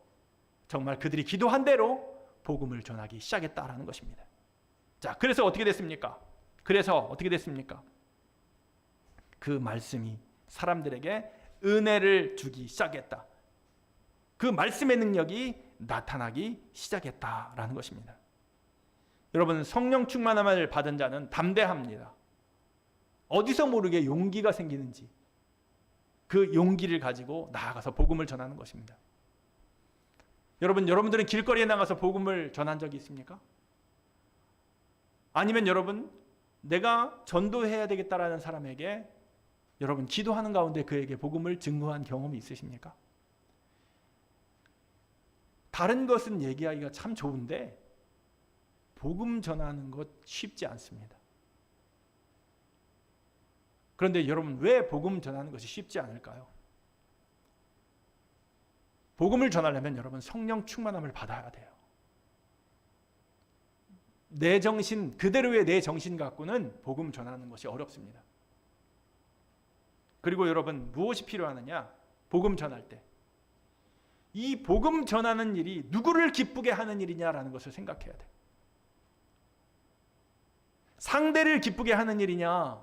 정말 그들이 기도한 대로 복음을 전하기 시작했다라는 것입니다. 자, 그래서 어떻게 됐습니까? 그 말씀이 사람들에게 은혜를 주기 시작했다. 그 말씀의 능력이 나타나기 시작했다라는 것입니다. 여러분, 성령 충만함을 받은 자는 담대합니다. 어디서 모르게 용기가 생기는지 그 용기를 가지고 나아가서 복음을 전하는 것입니다. 여러분들은 길거리에 나가서 복음을 전한 적이 있습니까? 아니면 여러분, 내가 전도해야 되겠다라는 사람에게 여러분 기도하는 가운데 그에게 복음을 증거한 경험이 있으십니까? 다른 것은 얘기하기가 참 좋은데 복음 전하는 것 쉽지 않습니다. 그런데 여러분, 왜 복음 전하는 것이 쉽지 않을까요? 복음을 전하려면 여러분 성령 충만함을 받아야 돼요. 내 정신, 그대로의 내 정신 갖고는 복음 전하는 것이 어렵습니다. 그리고 여러분, 무엇이 필요하느냐? 복음 전할 때 이 복음 전하는 일이 누구를 기쁘게 하는 일이냐라는 것을 생각해야 돼요. 상대를 기쁘게 하는 일이냐,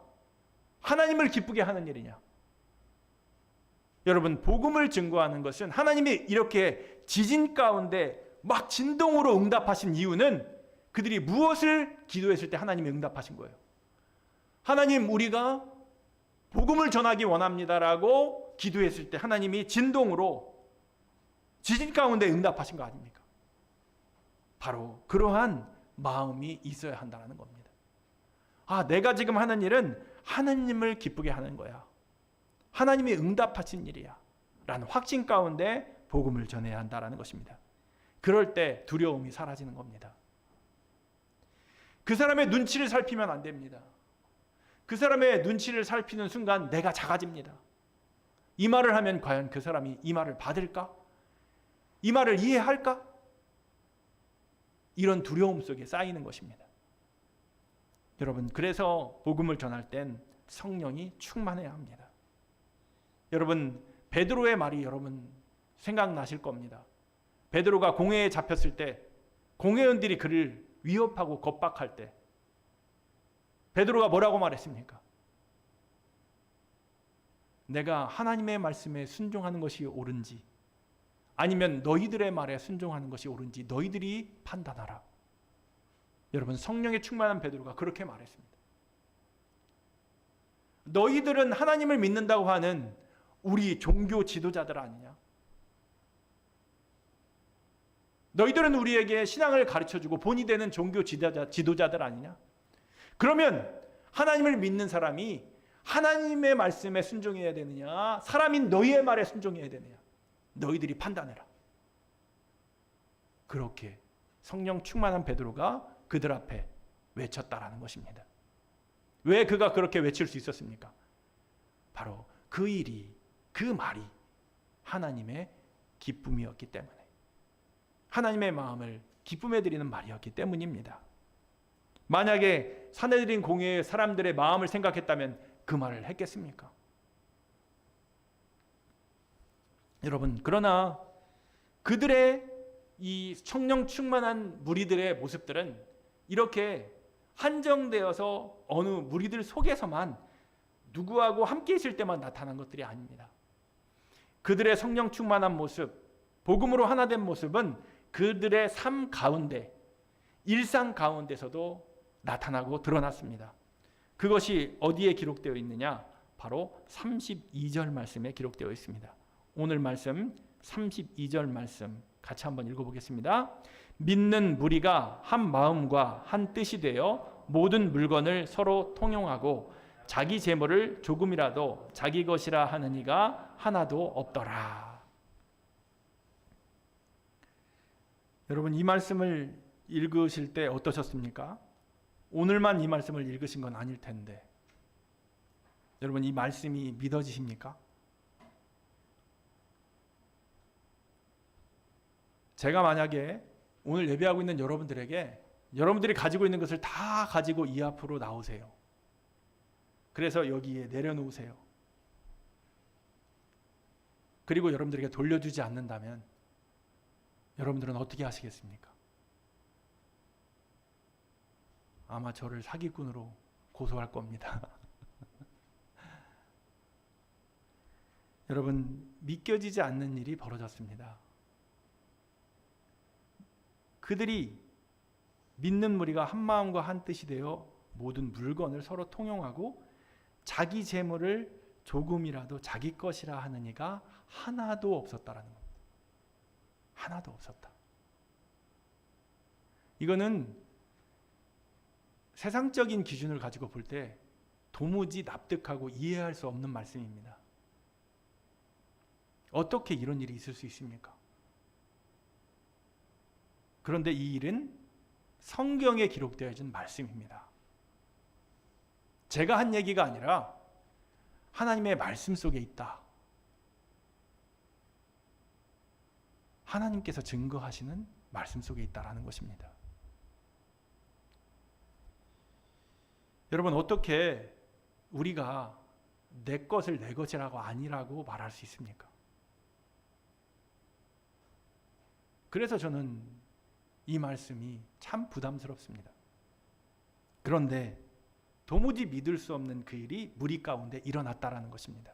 하나님을 기쁘게 하는 일이냐. 여러분, 복음을 증거하는 것은 하나님이 이렇게 지진 가운데 막 진동으로 응답하신 이유는 그들이 무엇을 기도했을 때 하나님이 응답하신 거예요. 하나님, 우리가 복음을 전하기 원합니다라고 기도했을 때 하나님이 진동으로 지진 가운데 응답하신 거 아닙니까? 바로 그러한 마음이 있어야 한다는 겁니다. 아, 내가 지금 하는 일은 하나님을 기쁘게 하는 거야. 하나님이 응답하신 일이야. 라는 확신 가운데 복음을 전해야 한다는 것입니다. 그럴 때 두려움이 사라지는 겁니다. 그 사람의 눈치를 살피면 안 됩니다. 그 사람의 눈치를 살피는 순간 내가 작아집니다. 이 말을 하면 과연 그 사람이 이 말을 받을까? 이 말을 이해할까? 이런 두려움 속에 쌓이는 것입니다. 여러분, 그래서 복음을 전할 땐 성령이 충만해야 합니다. 여러분, 베드로의 말이 여러분 생각나실 겁니다. 베드로가 공회에 잡혔을 때 공회원들이 그를 위협하고 겁박할 때 베드로가 뭐라고 말했습니까? 내가 하나님의 말씀에 순종하는 것이 옳은지 아니면 너희들의 말에 순종하는 것이 옳은지 너희들이 판단하라. 여러분, 성령에 충만한 베드로가 그렇게 말했습니다. 너희들은 하나님을 믿는다고 하는 우리 종교 지도자들 아니냐? 너희들은 우리에게 신앙을 가르쳐주고 본이 되는 종교 지도자들 아니냐? 그러면 하나님을 믿는 사람이 하나님의 말씀에 순종해야 되느냐, 사람인 너희의 말에 순종해야 되느냐, 너희들이 판단해라. 그렇게 성령 충만한 베드로가 그들 앞에 외쳤다라는 것입니다. 왜 그가 그렇게 외칠 수 있었습니까? 바로 그 일이, 그 말이 하나님의 기쁨이었기 때문에, 하나님의 마음을 기쁨에 드리는 말이었기 때문입니다. 만약에 사내들인 공회의 사람들의 마음을 생각했다면 그 말을 했겠습니까? 여러분, 그러나 그들의 이 성령 충만한 무리들의 모습들은 이렇게 한정되어서 어느 무리들 속에서만 누구하고 함께 있을 때만 나타난 것들이 아닙니다. 그들의 성령 충만한 모습, 복음으로 하나 된 모습은 그들의 삶 가운데, 일상 가운데서도 나타나고 드러났습니다. 그것이 어디에 기록되어 있느냐? 바로 32절 말씀에 기록되어 있습니다. 오늘 말씀 32절 말씀 같이 한번 읽어보겠습니다. 믿는 무리가 한 마음과 한 뜻이 되어 모든 물건을 서로 통용하고 자기 재물을 조금이라도 자기 것이라 하는 이가 하나도 없더라. 여러분, 이 말씀을 읽으실 때 어떠셨습니까? 오늘만 이 말씀을 읽으신 건 아닐 텐데 여러분, 이 말씀이 믿어지십니까? 제가 만약에 오늘 예배하고 있는 여러분들에게 여러분들이 가지고 있는 것을 다 가지고 이 앞으로 나오세요. 그래서 여기에 내려놓으세요. 그리고 여러분들에게 돌려주지 않는다면 여러분들은 어떻게 하시겠습니까? 아마 저를 사기꾼으로 고소할 겁니다. 여러분, 믿겨지지 않는 일이 벌어졌습니다. 그들이 믿는 무리가 한 마음과 한 뜻이 되어 모든 물건을 서로 통용하고 자기 재물을 조금이라도 자기 것이라 하는 이가 하나도 없었다라는 겁니다. 하나도 없었다. 이거는 세상적인 기준을 가지고 볼 때 도무지 납득하고 이해할 수 없는 말씀입니다. 어떻게 이런 일이 있을 수 있습니까? 그런데 이 일은 성경에 기록되어진 말씀입니다. 제가 한 얘기가 아니라 하나님의 말씀 속에 있다. 하나님께서 증거하시는 말씀 속에 있다라는 것입니다. 여러분, 어떻게 우리가 내 것을 내 것이라고 아니라고 말할 수 있습니까? 그래서 저는 이 말씀이 참 부담스럽습니다. 그런데 도무지 믿을 수 없는 그 일이 무리 가운데 일어났다라는 것입니다.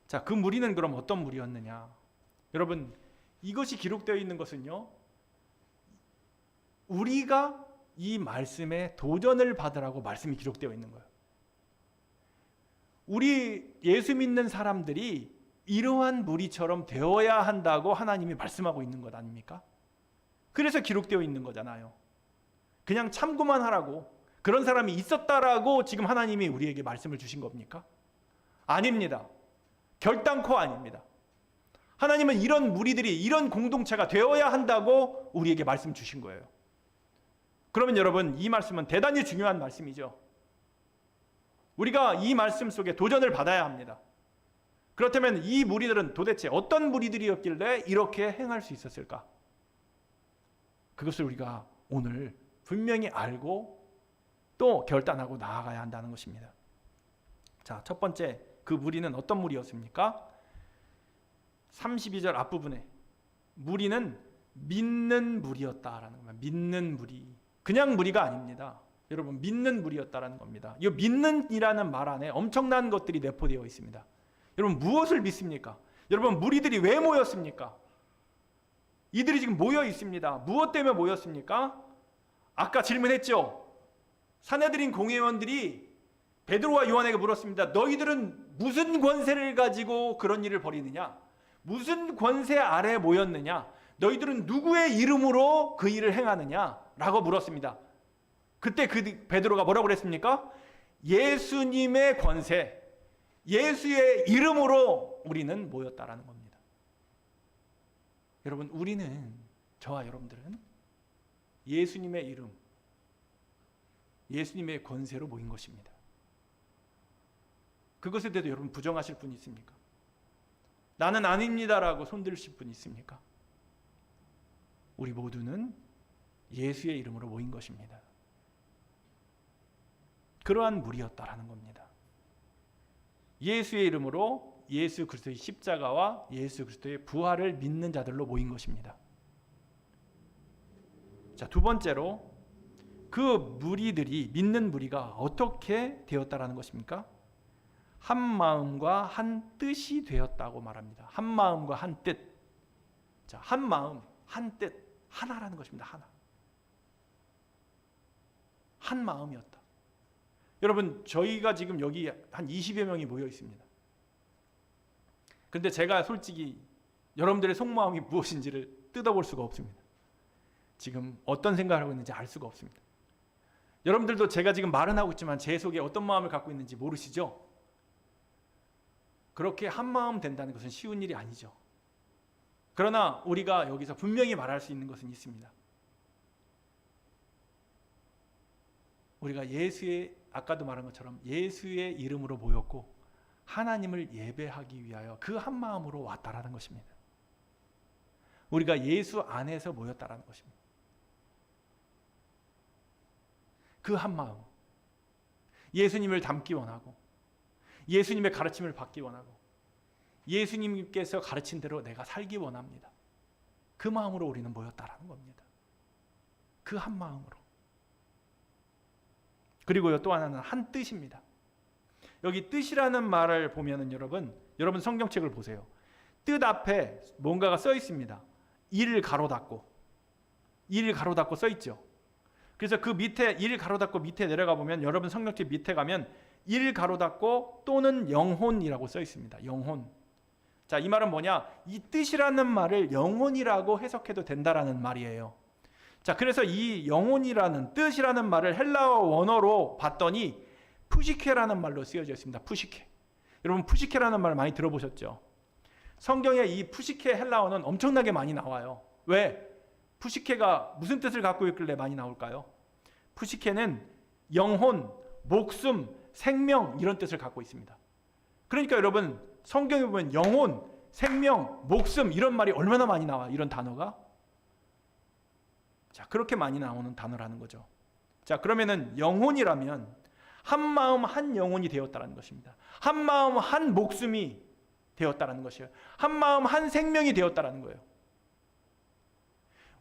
자, 그 무리는 그럼 어떤 무리였느냐? 여러분, 이것이 기록되어 있는 것은요, 우리가 이 말씀에 도전을 받으라고 말씀이 기록되어 있는 거예요. 우리 예수 믿는 사람들이 이러한 무리처럼 되어야 한다고 하나님이 말씀하고 있는 것 아닙니까? 그래서 기록되어 있는 거잖아요. 그냥 참고만 하라고, 그런 사람이 있었다라고 지금 하나님이 우리에게 말씀을 주신 겁니까? 아닙니다. 결단코 아닙니다. 하나님은 이런 무리들이, 이런 공동체가 되어야 한다고 우리에게 말씀 주신 거예요. 그러면 여러분, 이 말씀은 대단히 중요한 말씀이죠. 우리가 이 말씀 속에 도전을 받아야 합니다. 그렇다면 이 무리들은 도대체 어떤 무리들이었길래 이렇게 행할 수 있었을까? 그것을 우리가 오늘 분명히 알고 또 결단하고 나아가야 한다는 것입니다. 자, 첫 번째, 그 무리는 어떤 무리였습니까? 32절 앞부분에 무리는 믿는 무리였다라는 겁니다. 믿는 무리. 그냥 무리가 아닙니다. 여러분, 믿는 무리였다라는 겁니다. 이 믿는이라는 말 안에 엄청난 것들이 내포되어 있습니다. 여러분, 무엇을 믿습니까? 여러분, 무리들이 왜 모였습니까? 이들이 지금 모여 있습니다. 무엇 때문에 모였습니까? 아까 질문했죠. 산헤드린 공회원들이 베드로와 요한에게 물었습니다. 너희들은 무슨 권세를 가지고 그런 일을 벌이느냐? 무슨 권세 아래 모였느냐? 너희들은 누구의 이름으로 그 일을 행하느냐? 라고 물었습니다. 그때 그 베드로가 뭐라고 그랬습니까? 예수님의 권세, 예수의 이름으로 우리는 모였다라는 겁니다. 여러분, 우리는, 저와 여러분들은 예수님의 이름, 예수님의 권세로 모인 것입니다. 그것에 대해서 여러분 부정하실 분 있습니까? 나는 아닙니다라고 손들으실 분 있습니까? 우리 모두는 예수의 이름으로 모인 것입니다. 그러한 무리였다라는 겁니다. 예수의 이름으로 예수 그리스도의 십자가와 예수 그리스도의 부활을 믿는 자들로 모인 것입니다. 자, 두 번째로 그 무리들이, 믿는 무리가 어떻게 되었다라는 것입니까? 한 마음과 한 뜻이 되었다고 말합니다. 한 마음과 한 뜻. 자, 한 마음, 한 뜻, 하나라는 것입니다. 하나. 한 마음이었다. 여러분, 저희가 지금 여기 한 20여 명이 모여 있습니다. 그런데 제가 솔직히 여러분들의 속마음이 무엇인지를 뜯어볼 수가 없습니다. 지금 어떤 생각을 하고 있는지 알 수가 없습니다. 여러분들도 제가 지금 말은 하고 있지만 제 속에 어떤 마음을 갖고 있는지 모르시죠? 그렇게 한 마음 된다는 것은 쉬운 일이 아니죠. 그러나 우리가 여기서 분명히 말할 수 있는 것은 있습니다. 우리가 예수의, 아까도 말한 것처럼 예수의 이름으로 모였고 하나님을 예배하기 위하여 그 한 마음으로 왔다라는 것입니다. 우리가 예수 안에서 모였다라는 것입니다. 그 한 마음, 예수님을 닮기 원하고 예수님의 가르침을 받기 원하고 예수님께서 가르친 대로 내가 살기 원합니다. 그 마음으로 우리는 모였다라는 겁니다. 그 한 마음으로. 그리고요, 또 하나는 한 뜻입니다. 여기 뜻이라는 말을 보면은 여러분 성경책을 보세요. 뜻 앞에 뭔가가 써 있습니다. 일 가로 닫고 써 있죠. 그래서 그 밑에 일 가로 닫고 밑에 내려가 보면 여러분 성경책 밑에 가면 일 가로 닫고 또는 영혼이라고 써 있습니다. 영혼. 자, 이 말은 뭐냐? 이 뜻이라는 말을 영혼이라고 해석해도 된다라는 말이에요. 자, 그래서 이 영혼이라는 뜻이라는 말을 헬라어 원어로 봤더니 푸시케라는 말로 쓰여져 있습니다. 푸시케. 여러분 푸시케라는 말 많이 들어보셨죠? 성경에 이 푸시케 헬라어는 엄청나게 많이 나와요. 왜? 푸시케가 무슨 뜻을 갖고 있길래 많이 나올까요? 푸시케는 영혼, 목숨, 생명 이런 뜻을 갖고 있습니다. 그러니까 여러분 성경에 보면 영혼, 생명, 목숨 이런 말이 얼마나 많이 나와요. 이런 단어가. 자, 그렇게 많이 나오는 단어라는 거죠. 자, 그러면은 영혼이라면 한 마음 한 영혼이 되었다는 것입니다. 한 마음 한 목숨이 되었다는 것이에요. 한 마음 한 생명이 되었다는 거예요.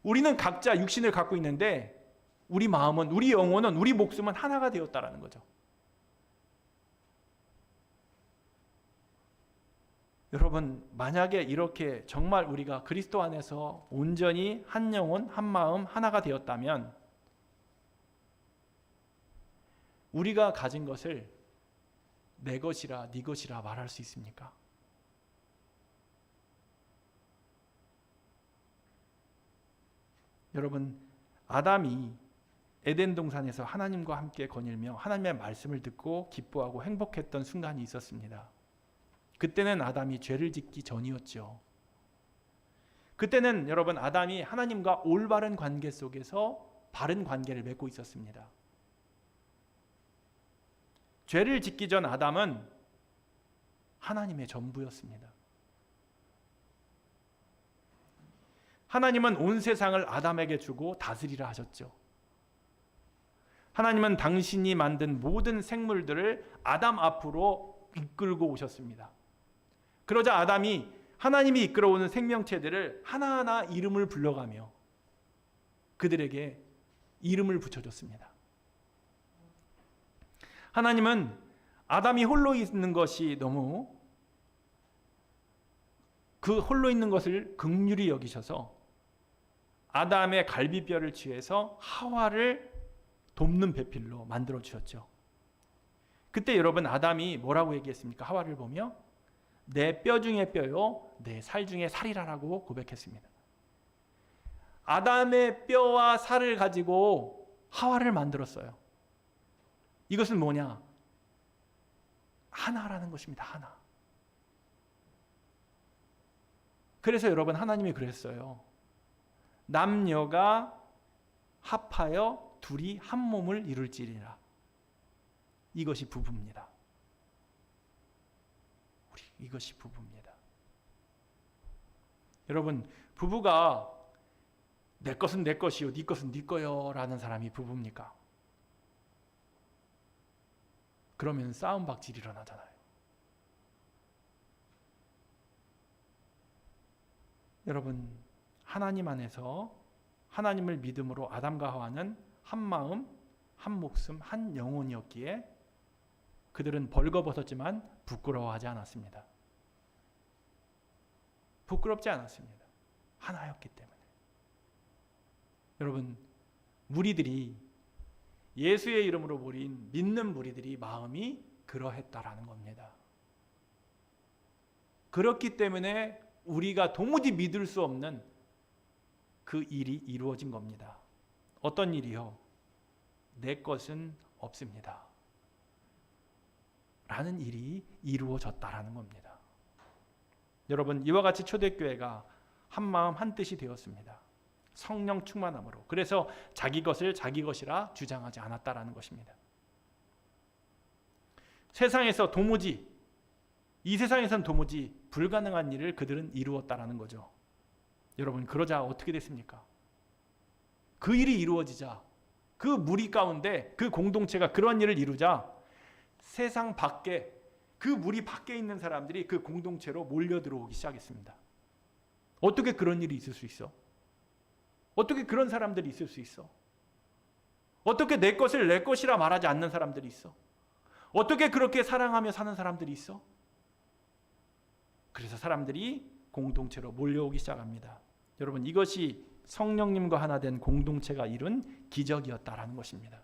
우리는 각자 육신을 갖고 있는데 우리 마음은, 우리 영혼은, 우리 목숨은 하나가 되었다는 거죠. 여러분, 만약에 이렇게 정말 우리가 그리스도 안에서 온전히 한 영혼, 한 마음, 하나가 되었다면 우리가 가진 것을 내 것이라, 네 것이라 말할 수 있습니까? 여러분, 아담이 에덴 동산에서 하나님과 함께 거닐며 하나님의 말씀을 듣고 기뻐하고 행복했던 순간이 있었습니다. 그때는 아담이 죄를 짓기 전이었죠. 그때는 여러분 아담이 하나님과 올바른 관계 속에서 바른 관계를 맺고 있었습니다. 죄를 짓기 전 아담은 하나님의 전부였습니다. 하나님은 온 세상을 아담에게 주고 다스리라 하셨죠. 하나님은 당신이 만든 모든 생물들을 아담 앞으로 이끌고 오셨습니다. 그러자 아담이 하나님이 이끌어오는 생명체들을 하나하나 이름을 불러가며 그들에게 이름을 붙여줬습니다. 하나님은 아담이 홀로 있는 것이 너무 그 홀로 있는 것을 긍휼히 여기셔서 아담의 갈비뼈를 취해서 하와를 돕는 배필로 만들어 주셨죠. 그때 여러분 아담이 뭐라고 얘기했습니까? 하와를 보며 내 뼈 중에 뼈요 내 살 중에 살이라라고 고백했습니다. 아담의 뼈와 살을 가지고 하와를 만들었어요. 이것은 뭐냐? 하나라는 것입니다. 하나. 그래서 여러분 하나님이 그랬어요. 남녀가 합하여 둘이 한 몸을 이룰지니라. 이것이 부부입니다. 이것이 부부입니다. 여러분 부부가 내 것은 내 것이요 네 것은 네 거요 라는 사람이 부부입니까? 그러면 싸움 박질 일어나잖아요. 여러분 하나님 안에서 하나님을 믿음으로 아담과 하와는 한 마음, 한 목숨, 한 영혼이었기에 그들은 벌거벗었지만 부끄러워하지 않았습니다. 부끄럽지 않았습니다. 하나였기 때문에. 여러분 무리들이 예수의 이름으로 모인 믿는 무리들이 마음이 그러했다라는 겁니다. 그렇기 때문에 우리가 도무지 믿을 수 없는 그 일이 이루어진 겁니다. 어떤 일이요? 내 것은 없습니다. 라는 일이 이루어졌다라는 겁니다. 여러분 이와 같이 초대교회가 한 마음 한 뜻이 되었습니다. 성령 충만함으로. 그래서 자기 것을 자기 것이라 주장하지 않았다라는 것입니다. 세상에서 도무지 이 세상에선 도무지 불가능한 일을 그들은 이루었다라는 거죠. 여러분 그러자 어떻게 됐습니까? 그 일이 이루어지자 그 무리 가운데 그 공동체가 그런 일을 이루자 세상 밖에 그 무리 밖에 있는 사람들이 그 공동체로 몰려 들어오기 시작했습니다. 어떻게 그런 일이 있을 수 있어? 어떻게 그런 사람들이 있을 수 있어? 어떻게 내 것을 내 것이라 말하지 않는 사람들이 있어? 어떻게 그렇게 사랑하며 사는 사람들이 있어? 그래서 사람들이 공동체로 몰려오기 시작합니다. 여러분 이것이 성령님과 하나 된 공동체가 이룬 기적이었다라는 것입니다.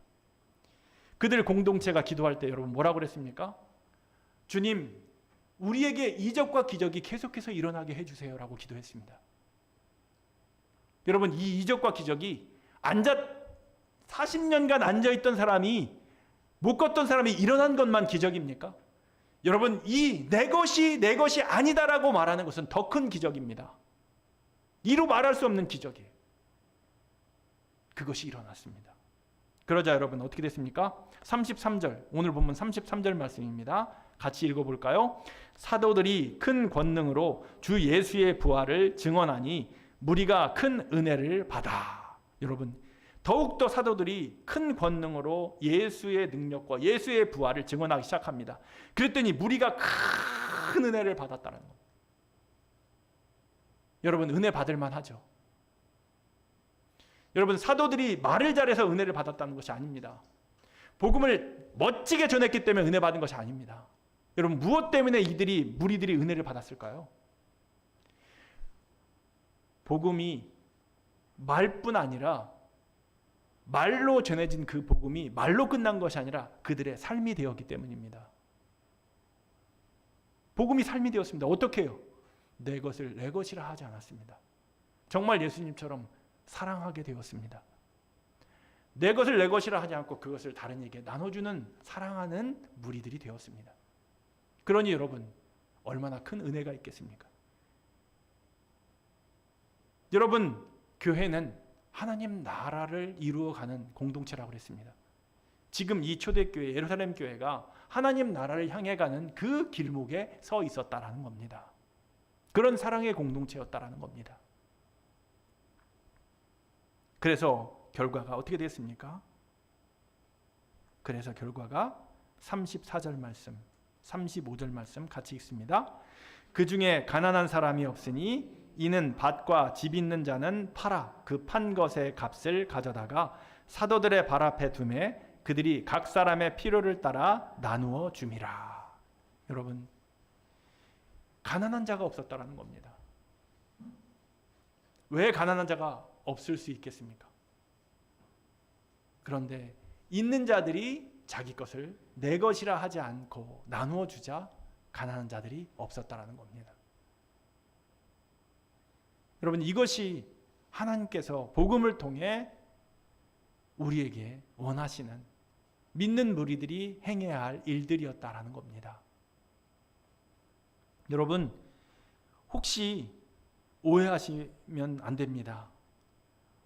그들 공동체가 기도할 때 여러분 뭐라고 그랬습니까? 주님 우리에게 이적과 기적이 계속해서 일어나게 해주세요 라고 기도했습니다. 여러분 이 이적과 기적이 40년간 앉아있던 사람이 못 걷던 사람이 일어난 것만 기적입니까? 여러분 이 내 것이 내 것이 아니다라고 말하는 것은 더 큰 기적입니다. 이루 말할 수 없는 기적이에요. 그것이 일어났습니다. 그러자 여러분 어떻게 됐습니까? 33절 오늘 본문 33절 말씀입니다. 같이 읽어볼까요? 사도들이 큰 권능으로 주 예수의 부활을 증언하니 무리가 큰 은혜를 받아. 여러분 더욱더 사도들이 큰 권능으로 예수의 능력과 예수의 부활을 증언하기 시작합니다. 그랬더니 무리가 큰 은혜를 받았다는 겁니다. 여러분 은혜 받을 만하죠. 여러분 사도들이 말을 잘해서 은혜를 받았다는 것이 아닙니다. 복음을 멋지게 전했기 때문에 은혜 받은 것이 아닙니다. 여러분 무엇 때문에 무리들이 은혜를 받았을까요? 복음이 말뿐 아니라 말로 전해진 그 복음이 말로 끝난 것이 아니라 그들의 삶이 되었기 때문입니다. 복음이 삶이 되었습니다. 어떻게 해요? 내 것을 내 것이라 하지 않았습니다. 정말 예수님처럼 사랑하게 되었습니다. 내 것을 내 것이라 하지 않고 그것을 다른 이에게 나눠주는 사랑하는 무리들이 되었습니다. 그러니 여러분 얼마나 큰 은혜가 있겠습니까? 여러분 교회는 하나님 나라를 이루어가는 공동체라고 그랬습니다. 지금 이 초대교회 예루살렘 교회가 하나님 나라를 향해 가는 그 길목에 서 있었다라는 겁니다. 그런 사랑의 공동체였다라는 겁니다. 그래서 결과가 어떻게 됐습니까? 그래서 결과가 34절 말씀 35절 말씀 같이 읽습니다. 그 중에 가난한 사람이 없으니 이는 밭과 집 있는 자는 팔아 그 판 것의 값을 가져다가 사도들의 발 앞에 두매 그들이 각 사람의 필요를 따라 나누어 줌이라. 여러분, 가난한 자가 없었다라는 겁니다. 왜 가난한 자가 없을 수 있겠습니까? 그런데 있는 자들이 자기 것을 내 것이라 하지 않고 나누어 주자 가난한 자들이 없었다라는 겁니다. 여러분, 이것이 하나님께서 복음을 통해 우리에게 원하시는 믿는 무리들이 행해야 할 일들이었다라는 겁니다. 여러분, 혹시 오해하시면 안 됩니다.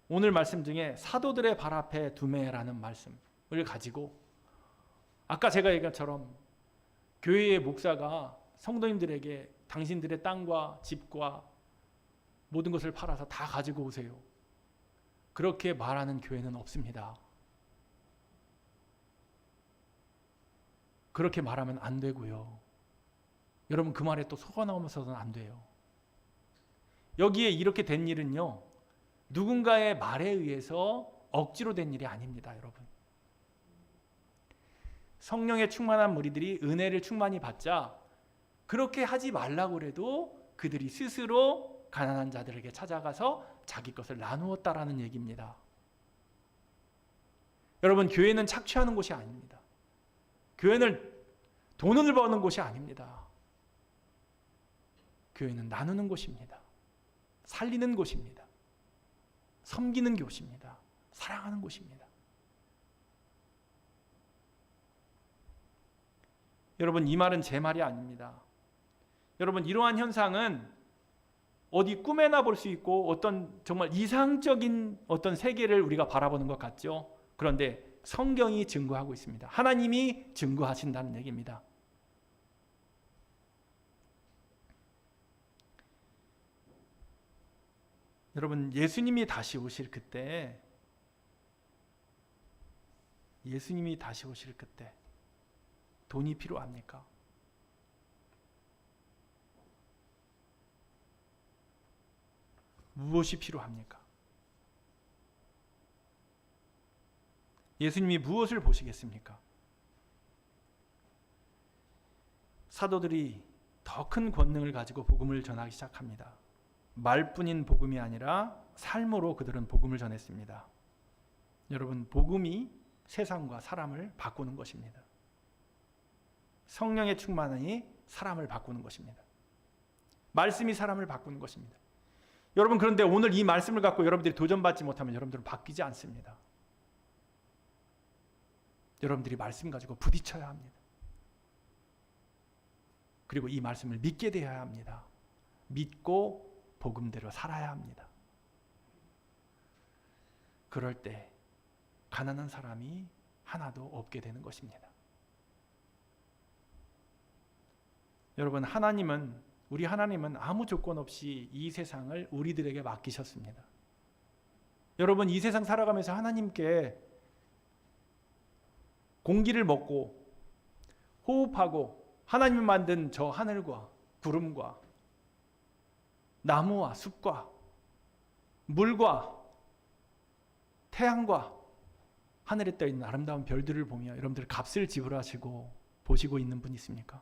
오늘 말씀 중에 사도들의 발 앞에 두매라는 말씀을 가지고 아까 제가 얘기한 것처럼 교회의 목사가 성도님들에게 당신들의 땅과 집과 모든 것을 팔아서 다 가지고 오세요, 그렇게 말하는 교회는 없습니다. 그렇게 말하면 안 되고요. 여러분, 그 말에 또 속아 나오면서는 안 돼요. 여기에 이렇게 된 일은요, 누군가의 말에 의해서 억지로 된 일이 아닙니다. 여러분, 성령에 충만한 무리들이 은혜를 충만히 받자 그렇게 하지 말라고 그래도 그들이 스스로 가난한 자들에게 찾아가서 자기 것을 나누었다라는 얘기입니다. 여러분, 교회는 착취하는 곳이 아닙니다. 교회는 돈을 버는 곳이 아닙니다. 교회는 나누는 곳입니다. 살리는 곳입니다. 섬기는 곳입니다. 사랑하는 곳입니다. 여러분, 이 말은 제 말이 아닙니다. 여러분, 이러한 현상은 어디 꿈에나 볼 수 있고 어떤 정말 이상적인 어떤 세계를 우리가 바라보는 것 같죠. 그런데 성경이 증거하고 있습니다. 하나님이 증거하신다는 얘기입니다. 여러분, 예수님이 다시 오실 그때 돈이 필요합니까? 무엇이 필요합니까? 예수님이 무엇을 보시겠습니까? 사도들이 더 큰 권능을 가지고 복음을 전하기 시작합니다. 말뿐인 복음이 아니라 삶으로 그들은 복음을 전했습니다. 여러분, 복음이 세상과 사람을 바꾸는 것입니다. 성령의 충만이 사람을 바꾸는 것입니다. 말씀이 사람을 바꾸는 것입니다. 여러분, 그런데 오늘 이 말씀을 갖고 여러분들이 도전받지 못하면 여러분들은 바뀌지 않습니다. 여러분들이 말씀 가지고 부딪혀야 합니다. 그리고 이 말씀을 믿게 되어야 합니다. 믿고 복음대로 살아야 합니다. 그럴 때 가난한 사람이 하나도 없게 되는 것입니다. 여러분, 우리 하나님은 아무 조건 없이 이 세상을 우리들에게 맡기셨습니다. 여러분, 이 세상 살아가면서 하나님께 공기를 먹고 호흡하고 하나님이 만든 저 하늘과 구름과 나무와 숲과 물과 태양과 하늘에 떠 있는 아름다운 별들을 보며 여러분들 값을 지불하시고 보시고 있는 분 있습니까?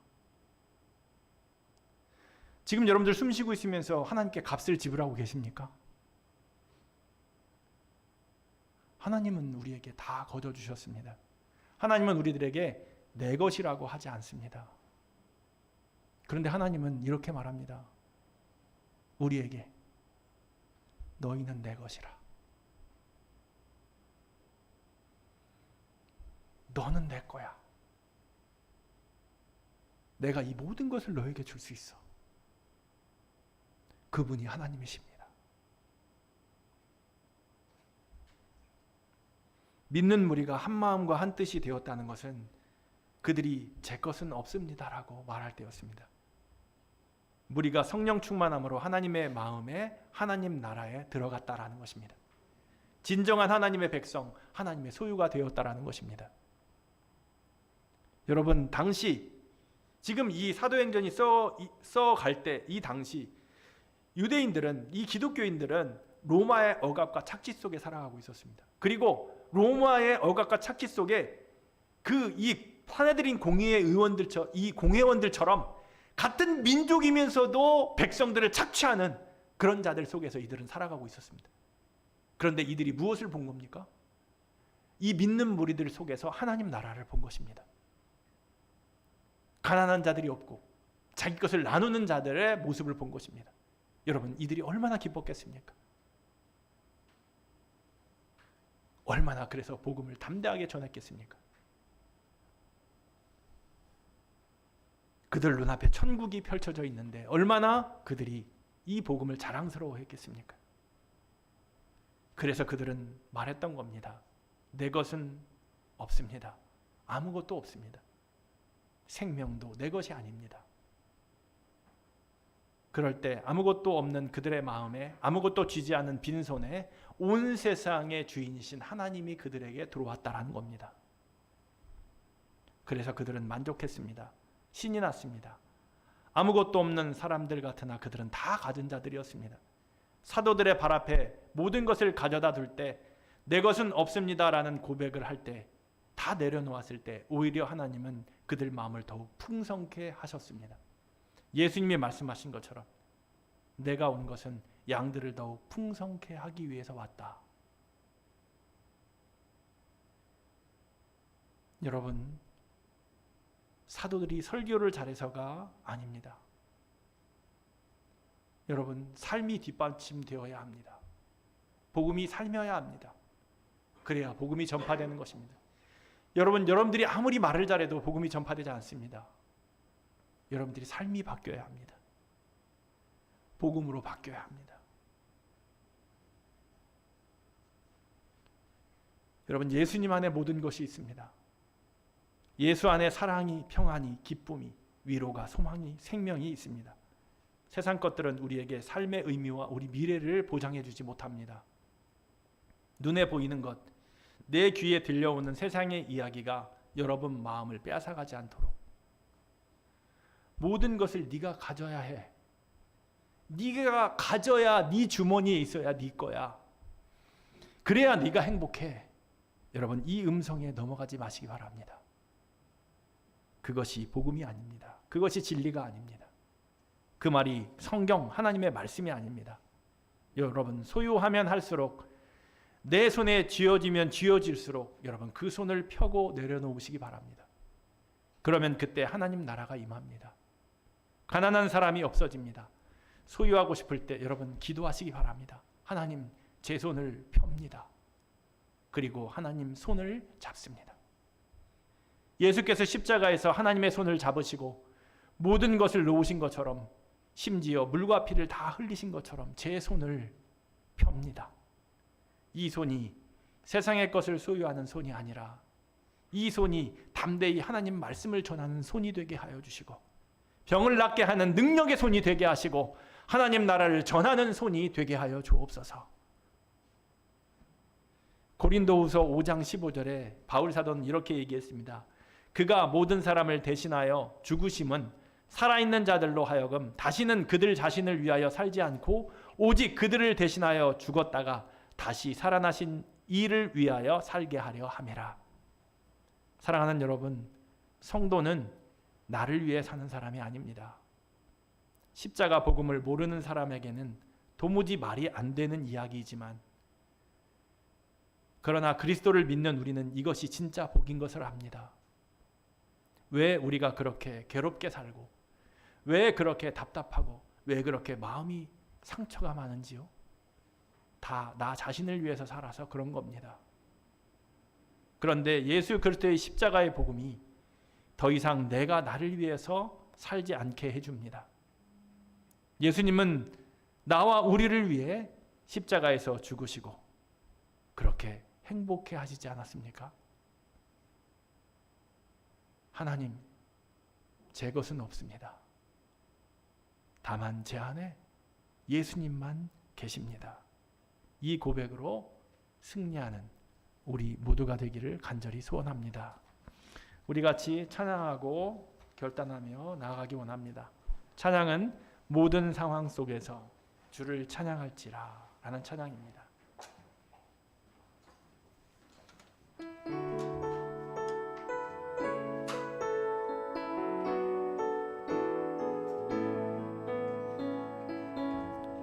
지금 여러분들 숨 쉬고 있으면서 하나님께 값을 지불하고 계십니까? 하나님은 우리에게 다 거둬주셨습니다. 하나님은 우리들에게 내 것이라고 하지 않습니다. 그런데 하나님은 이렇게 말합니다. 우리에게 너희는 내 것이라. 너는 내 거야. 내가 이 모든 것을 너에게 줄 수 있어. 그분이 하나님이십니다. 믿는 무리가 한 마음과 한 뜻이 되었다는 것은 그들이 제 것은 없습니다라고 말할 때였습니다. 무리가 성령 충만함으로 하나님의 마음에 하나님 나라에 들어갔다라는 것입니다. 진정한 하나님의 백성, 하나님의 소유가 되었다라는 것입니다. 여러분, 당시 지금 이 사도행전이 써갈 때 이 당시 유대인들은, 이 기독교인들은 로마의 억압과 착취 속에 살아가고 있었습니다. 그리고 로마의 억압과 착취 속에 이 사내들인 이 공회원들처럼 같은 민족이면서도 백성들을 착취하는 그런 자들 속에서 이들은 살아가고 있었습니다. 그런데 이들이 무엇을 본 겁니까? 이 믿는 무리들 속에서 하나님 나라를 본 것입니다. 가난한 자들이 없고 자기 것을 나누는 자들의 모습을 본 것입니다. 여러분, 이들이 얼마나 기뻤겠습니까? 얼마나 그래서 복음을 담대하게 전했겠습니까? 그들 눈앞에 천국이 펼쳐져 있는데 얼마나 그들이 이 복음을 자랑스러워했겠습니까? 그래서 그들은 말했던 겁니다. 내 것은 없습니다. 아무것도 없습니다. 생명도 내 것이 아닙니다. 그럴 때 아무것도 없는 그들의 마음에, 아무것도 쥐지 않은 빈손에 온 세상의 주인이신 하나님이 그들에게 들어왔다라는 겁니다. 그래서 그들은 만족했습니다. 신이 났습니다. 아무것도 없는 사람들 같으나 그들은 다 가진 자들이었습니다. 사도들의 발 앞에 모든 것을 가져다 둘 때 내 것은 없습니다라는 고백을 할 때, 다 내려놓았을 때 오히려 하나님은 그들 마음을 더욱 풍성케 하셨습니다. 예수님이 말씀하신 것처럼 내가 온 것은 양들을 더욱 풍성케 하기 위해서 왔다. 여러분, 사도들이 설교를 잘해서가 아닙니다. 여러분, 삶이 뒷받침되어야 합니다. 복음이 살며야 합니다. 그래야 복음이 전파되는 것입니다. 여러분들이 아무리 말을 잘해도 복음이 전파되지 않습니다. 여러분들이 삶이 바뀌어야 합니다. 복음으로 바뀌어야 합니다. 여러분, 예수님 안에 모든 것이 있습니다. 예수 안에 사랑이, 평안이, 기쁨이, 위로가, 소망이, 생명이 있습니다. 세상 것들은 우리에게 삶의 의미와 우리 미래를 보장해 주지 못합니다. 눈에 보이는 것, 내 귀에 들려오는 세상의 이야기가 여러분 마음을 빼앗아가지 않도록, 모든 것을 네가 가져야 해. 네가 가져야, 네 주머니에 있어야 네 거야. 그래야 네가 행복해. 여러분, 이 음성에 넘어가지 마시기 바랍니다. 그것이 복음이 아닙니다. 그것이 진리가 아닙니다. 그 말이 성경, 하나님의 말씀이 아닙니다. 여러분, 소유하면 할수록, 내 손에 쥐어지면 쥐어질수록 여러분 그 손을 펴고 내려놓으시기 바랍니다. 그러면 그때 하나님 나라가 임합니다. 가난한 사람이 없어집니다. 소유하고 싶을 때 여러분 기도하시기 바랍니다. 하나님, 제 손을 펴니다. 그리고 하나님 손을 잡습니다. 예수께서 십자가에서 하나님의 손을 잡으시고 모든 것을 놓으신 것처럼, 심지어 물과 피를 다 흘리신 것처럼 제 손을 펴니다. 이 손이 세상의 것을 소유하는 손이 아니라 이 손이 담대히 하나님 말씀을 전하는 손이 되게 하여 주시고, 병을 낫게 하는 능력의 손이 되게 하시고, 하나님 나라를 전하는 손이 되게 하여 주옵소서. 고린도후서 5장 15절에 바울 사도는 이렇게 얘기했습니다. 그가 모든 사람을 대신하여 죽으심은 살아있는 자들로 하여금 다시는 그들 자신을 위하여 살지 않고 오직 그들을 대신하여 죽었다가 다시 살아나신 이를 위하여 살게 하려 함이라. 사랑하는 여러분, 성도는 나를 위해 사는 사람이 아닙니다. 십자가 복음을 모르는 사람에게는 도무지 말이 안 되는 이야기이지만, 그러나 그리스도를 믿는 우리는 이것이 진짜 복인 것을 압니다. 왜 우리가 그렇게 괴롭게 살고, 왜 그렇게 답답하고, 왜 그렇게 마음이 상처가 많은지요? 다 나 자신을 위해서 살아서 그런 겁니다. 그런데 예수 그리스도의 십자가의 복음이 더 이상 내가 나를 위해서 살지 않게 해줍니다. 예수님은 나와 우리를 위해 십자가에서 죽으시고 그렇게 행복해 하시지 않았습니까? 하나님, 제 것은 없습니다. 다만 제 안에 예수님만 계십니다. 이 고백으로 승리하는 우리 모두가 되기를 간절히 소원합니다. 우리 같이 찬양하고 결단하며 나아가기 원합니다. 찬양은 모든 상황 속에서 주를 찬양할지라 라는 찬양입니다.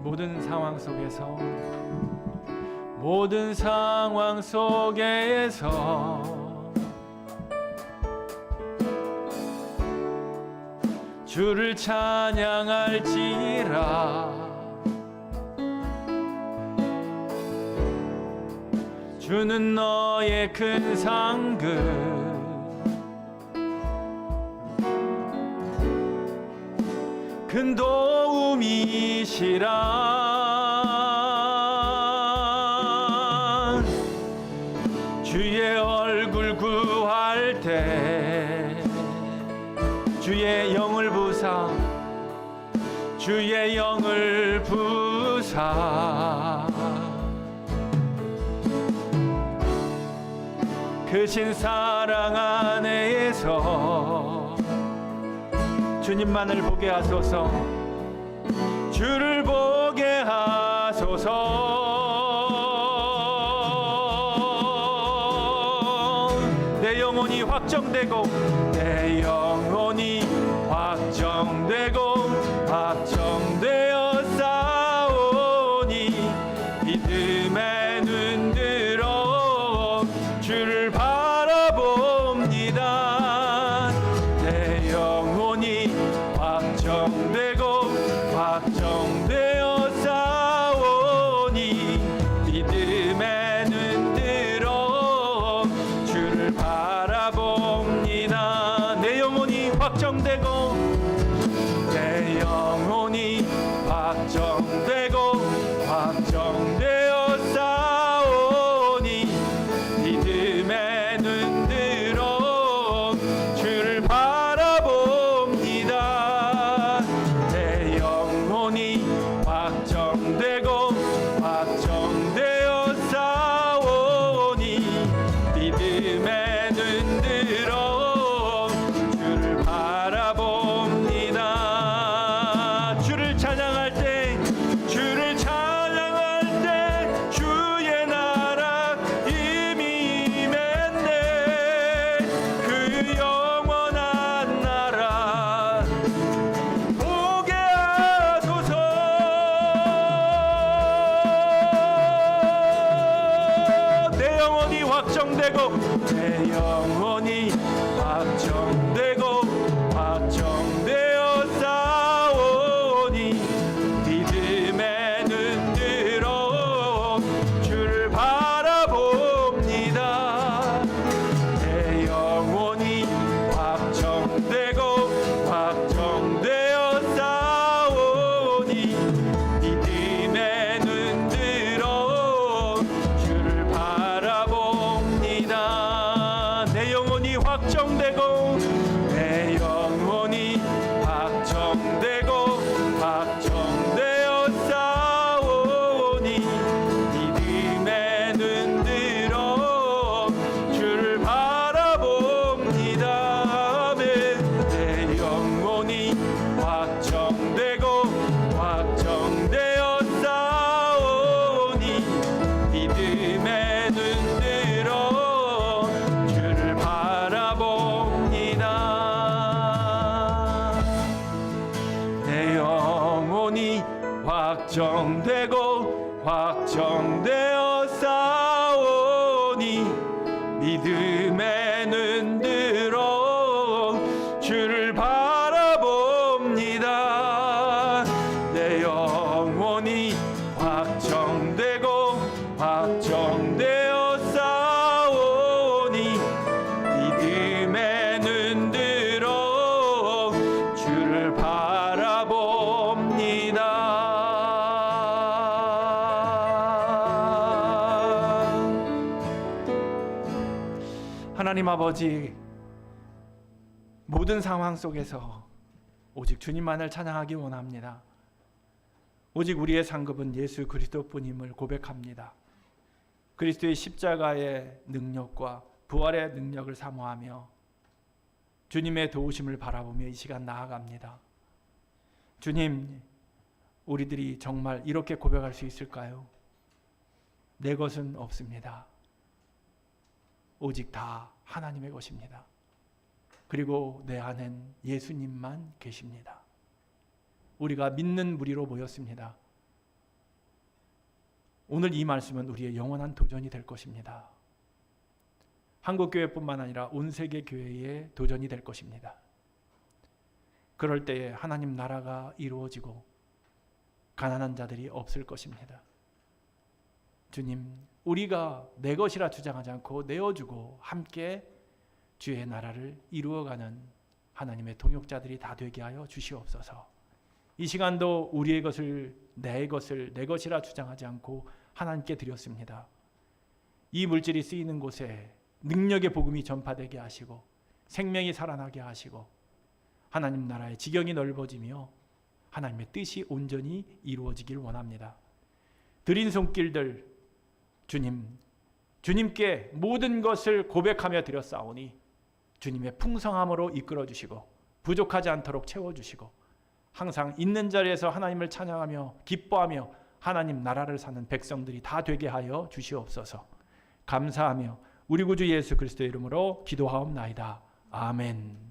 모든 상황 속에서 주를 찬양할지라. 주는 너의 큰 상급, 큰 도움이시라. 주의 얼굴 구할 때 주의 영을 부사, 주의 영을 부사. 크신 사랑 안에서 주님만을 보게 하소서. 주를 보게 하소서. 내 영혼이 확정되고 내 영혼이 확정되어 싸우니 믿음의 눈 들어 주를 바라봅니다. 내 영혼이 확정되어 싸우니 믿음의 눈 들어 주를 바라봅니다. 내 영혼이 확정되어 싸우니 믿음의 눈 들어 주를 바라봅니다. 내 영혼이 확정되어 싸우니 믿음의 눈 들어 주를 바라봅니다. 주를 찬양할 때 주의 나라 이미 임했네. 그 영원한 나라 보게 하소서. 내 영혼이 확정되어 싸우니 믿음의 눈 들어 주를 바라봅니다. 내 영혼이 확정되어 싸우니 믿음의 눈 들어 주를 바라봅니다. 내 영혼이 확정되어 싸우니 믿음의 눈 들어 주를 바라봅니다. 내 영혼이 확정되어 싸우니 믿음의 눈 들어 주를 바라봅니다. 내 영혼이 확정되어 싸우니 믿음의 눈 들어 주를 바라봅니다. 내 영혼이 확정되어 싸우니 믿음의 눈 들어 주를 바라봅니다. 하나님 아버지, 모든 상황 속에서 오직 주님만을 찬양하기 원합니다. 오직 우리의 상급은 예수 그리스도뿐임을 고백합니다. 그리스도의 십자가의 능력과 부활의 능력을 사모하며 주님의 도우심을 바라보며 이 시간 나아갑니다. 주님, 우리들이 정말 이렇게 고백할 수 있을까요? 내 것은 없습니다. 오직 다 하나님의 것입니다. 그리고 내 안엔 예수님만 계십니다. 우리가 믿는 무리로 모였습니다. 오늘 이 말씀은 우리의 영원한 도전이 될 것입니다. 한국교회뿐만 아니라 온 세계 교회의 도전이 될 것입니다. 그럴 때에 하나님 나라가 이루어지고 가난한 자들이 없을 것입니다. 주님, 우리가 내 것이라 주장하지 않고 내어주고 함께 주의 나라를 이루어가는 하나님의 동역자들이 다 되게 하여 주시옵소서. 이 시간도 우리의 것을 내 것이라 주장하지 않고 하나님께 드렸습니다. 이 물질이 쓰이는 곳에 능력의 복음이 전파되게 하시고 생명이 살아나게 하시고 하나님 나라의 지경이 넓어지며 하나님의 뜻이 온전히 이루어지길 원합니다. 드린 손길들 주님께 모든 것을 고백하며 드렸사오니 주님의 풍성함으로 이끌어 주시고 부족하지 않도록 채워 주시고 항상 있는 자리에서 하나님을 찬양하며 기뻐하며 하나님 나라를 사는 백성들이 다 되게 하여 주시옵소서. 감사하며 우리 구주 예수 그리스도의 이름으로 기도하옵나이다. 아멘.